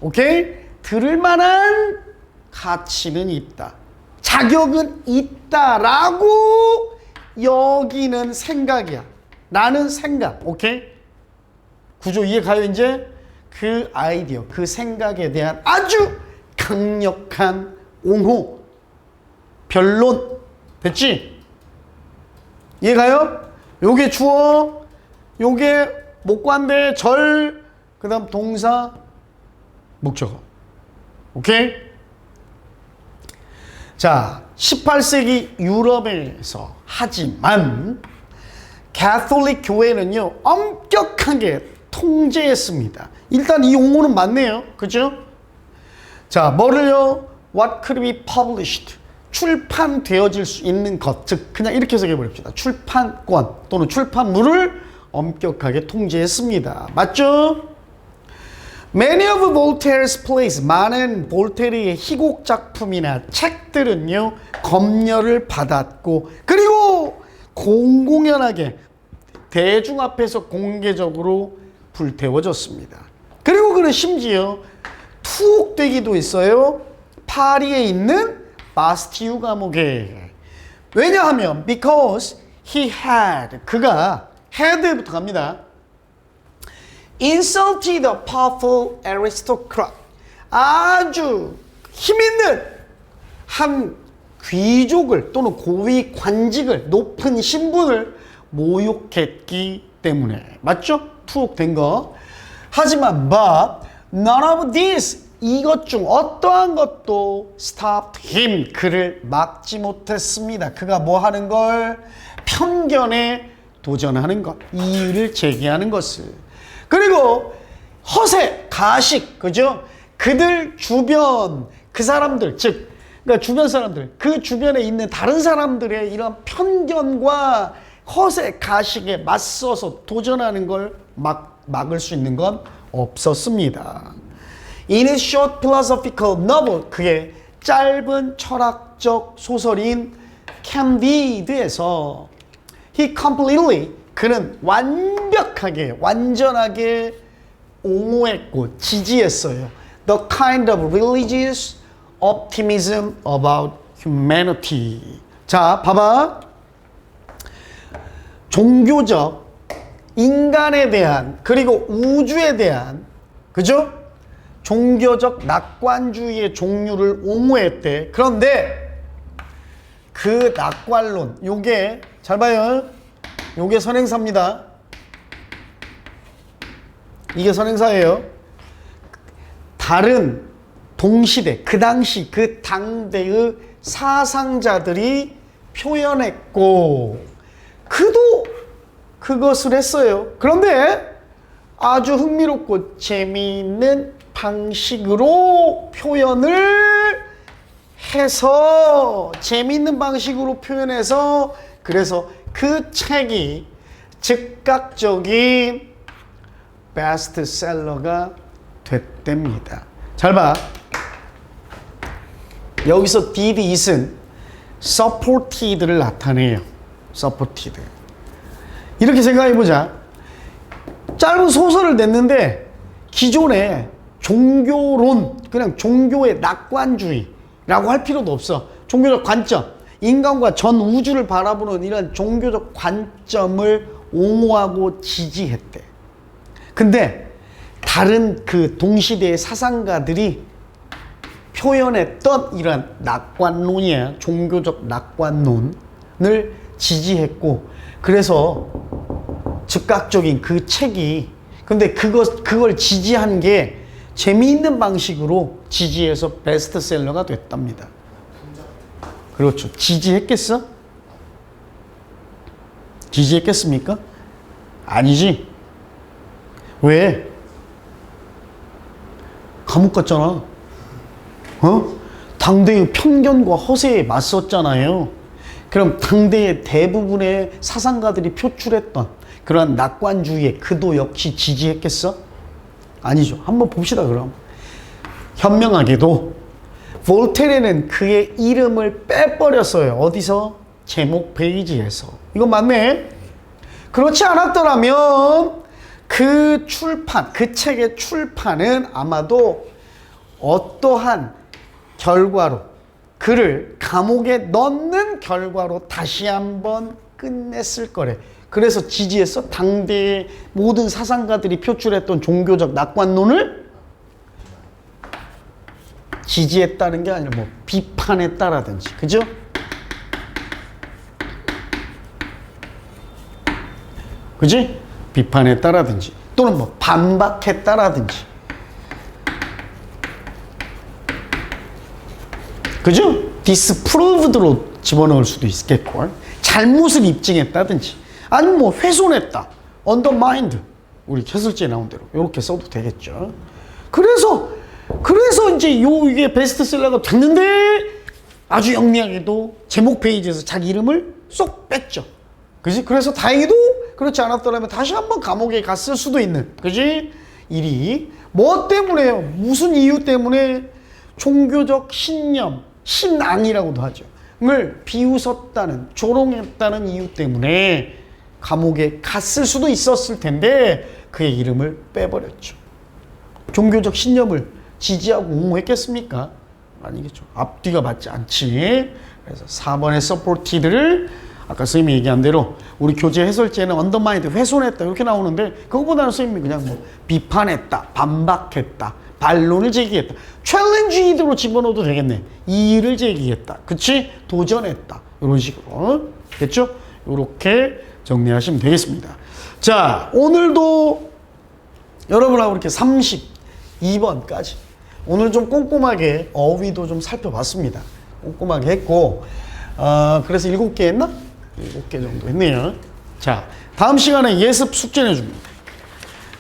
오케이? 들을 만한 가치는 있다. 자격은 있다라고 여기는 생각이야. 나는 생각. 오케이? 구조 이해가요 이제? 그 아이디어, 그 생각에 대한 아주 강력한 옹호, 변론. 됐지? 이해가요? 요게 주어, 요게 목관대, 절, 그 다음 동사, 목적어. 오케이? 자, 18세기 유럽에서 하지만 가톨릭 교회는요 엄격하게 통제했습니다. 일단 이 용어는 맞네요. 그죠? 자, 뭐를요? What could be published? 출판되어질 수 있는 것. 즉, 그냥 이렇게 해석해 버립시다. 출판권 또는 출판물을 엄격하게 통제했습니다. 맞죠? Many of Voltaire's plays, 많은 볼테르의 희곡 작품이나 책들은요, 검열을 받았고, 그리고 공공연하게 대중 앞에서 공개적으로 불태워졌습니다. 그리고 그는 심지어 투옥되기도 했어요. 파리에 있는 바스티유 감옥에. 왜냐하면 because he had, 그가 had부터 갑니다. insulted a powerful aristocrat, 아주 힘있는 한 귀족을 또는 고위 관직을, 높은 신분을 모욕했기 때문에. 맞죠? 투옥된 거. 하지만 but none of this, 이것 중 어떠한 것도 stopped him, 그를 막지 못했습니다. 그가 뭐 하는 걸? 편견에 도전하는 것, 이의를 제기하는 것을. 그리고 허세, 가식, 그죠? 그들 주변, 그 사람들, 즉, 그러니까 주변 사람들, 그 주변에 있는 다른 사람들의 이런 편견과 허세, 가식에 맞서서 도전하는 걸 막을 수 있는 건 없었습니다. In his short philosophical novel, 그의 짧은 철학적 소설인 Candide에서 he completely, 그는 완벽하게, 완전하게 옹호했고 지지했어요. The kind of religious optimism about humanity. 자, 봐봐. 종교적, 인간에 대한, 그리고 우주에 대한, 그죠? 종교적 낙관주의의 종류를 옹호했대. 그런데 그 낙관론, 요게 잘 봐요. 요게 선행사입니다. 이게 선행사예요. 다른 동시대, 그 당시 그 당대의 사상자들이 표현했고 그도 그것을 했어요. 그런데 아주 흥미롭고 재미있는 방식으로 표현을 해서, 재미있는 방식으로 표현해서, 그래서 그 책이 즉각적인 베스트셀러가 됐답니다. 잘 봐. 여기서 did, is은 supported를 나타내요. supported. 이렇게 생각해보자. 짧은 소설을 냈는데 기존에 종교론, 그냥 종교의 낙관주의라고 할 필요도 없어. 종교적 관점, 인간과 전 우주를 바라보는 이런 종교적 관점을 옹호하고 지지했대. 근데 다른 그 동시대의 사상가들이 표현했던 이런 낙관론이야. 종교적 낙관론을 지지했고, 그래서 즉각적인 그 책이, 근데 그걸 지지한 게 재미있는 방식으로 지지해서 베스트셀러가 됐답니다. 그렇죠. 지지했겠어? 지지했겠습니까? 아니지. 왜? 감옥 갔잖아. 당대의 편견과 허세에 맞섰잖아요. 그럼 당대의 대부분의 사상가들이 표출했던 그러한 낙관주의에 그도 역시 지지했겠어? 아니죠. 한번 봅시다. 그럼 현명하게도 볼테르는 그의 이름을 빼버렸어요. 어디서? 제목 페이지에서. 이거 맞네. 그렇지 않았더라면 그 출판, 그 책의 출판은 아마도 어떠한 결과로, 그를 감옥에 넣는 결과로 다시 한번 끝냈을 거래. 그래서 지지해서 당대의 모든 사상가들이 표출했던 종교적 낙관론을 지지했다는 게 아니라 뭐 비판했다라든지, 그죠? 그지? 비판했다라든지 또는 뭐 반박했다라든지, 그죠? disproved로 집어넣을 수도 있겠고, 잘못을 입증했다든지, 아니면 뭐 훼손했다, undermined, 우리 해설지에 나온 대로 이렇게 써도 되겠죠. 그래서 이제 이게 베스트셀러가 됐는데 아주 영리하게도 제목 페이지에서 자기 이름을 쏙 뺐죠. 그지? 그래서 다행히도 그렇지 않았더라면 다시 한번 감옥에 갔을 수도 있는, 그지? 일이 뭐 때문에요? 무슨 이유 때문에? 종교적 신념, 신앙이라고도 하죠. 을 비웃었다는, 조롱했다는 이유 때문에 감옥에 갔을 수도 있었을 텐데 그의 이름을 빼버렸죠. 종교적 신념을 지지하고 옹호했겠습니까? 아니겠죠. 앞뒤가 맞지 않지. 그래서 4번의 supported를 아까 선생님이 얘기한 대로 우리 교재 해설지에는 undermined, 훼손했다 이렇게 나오는데 그거보다는 선생님이 그냥 뭐 비판했다, 반박했다, 반론을 제기했다, challengeed로 집어넣어도 되겠네. 이의를 제기했다, 그치? 도전했다, 이런 식으로 됐죠? 이렇게 정리하시면 되겠습니다. 자, 오늘도 여러분하고 이렇게 32번까지 오늘 좀 꼼꼼하게 어휘도 좀 살펴봤습니다. 꼼꼼하게 했고 그래서 7개 했나? 7개 정도 했네요. 자, 다음 시간에 예습 숙제 내줍니다.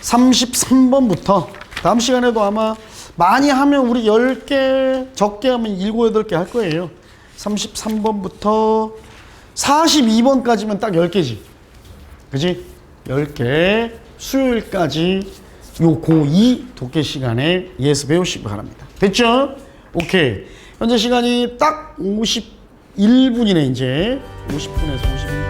33번부터 다음 시간에도 아마 많이 하면 우리 10개, 적게 하면 7, 8개 할 거예요. 33번부터 42번까지면 딱 10개지. 그지? 10개 수요일까지 요 고2 독해 시간에 예습 배우시기 바랍니다. 됐죠? 오케이. 현재 시간이 딱 51분이네, 이제. 50분에서 51분.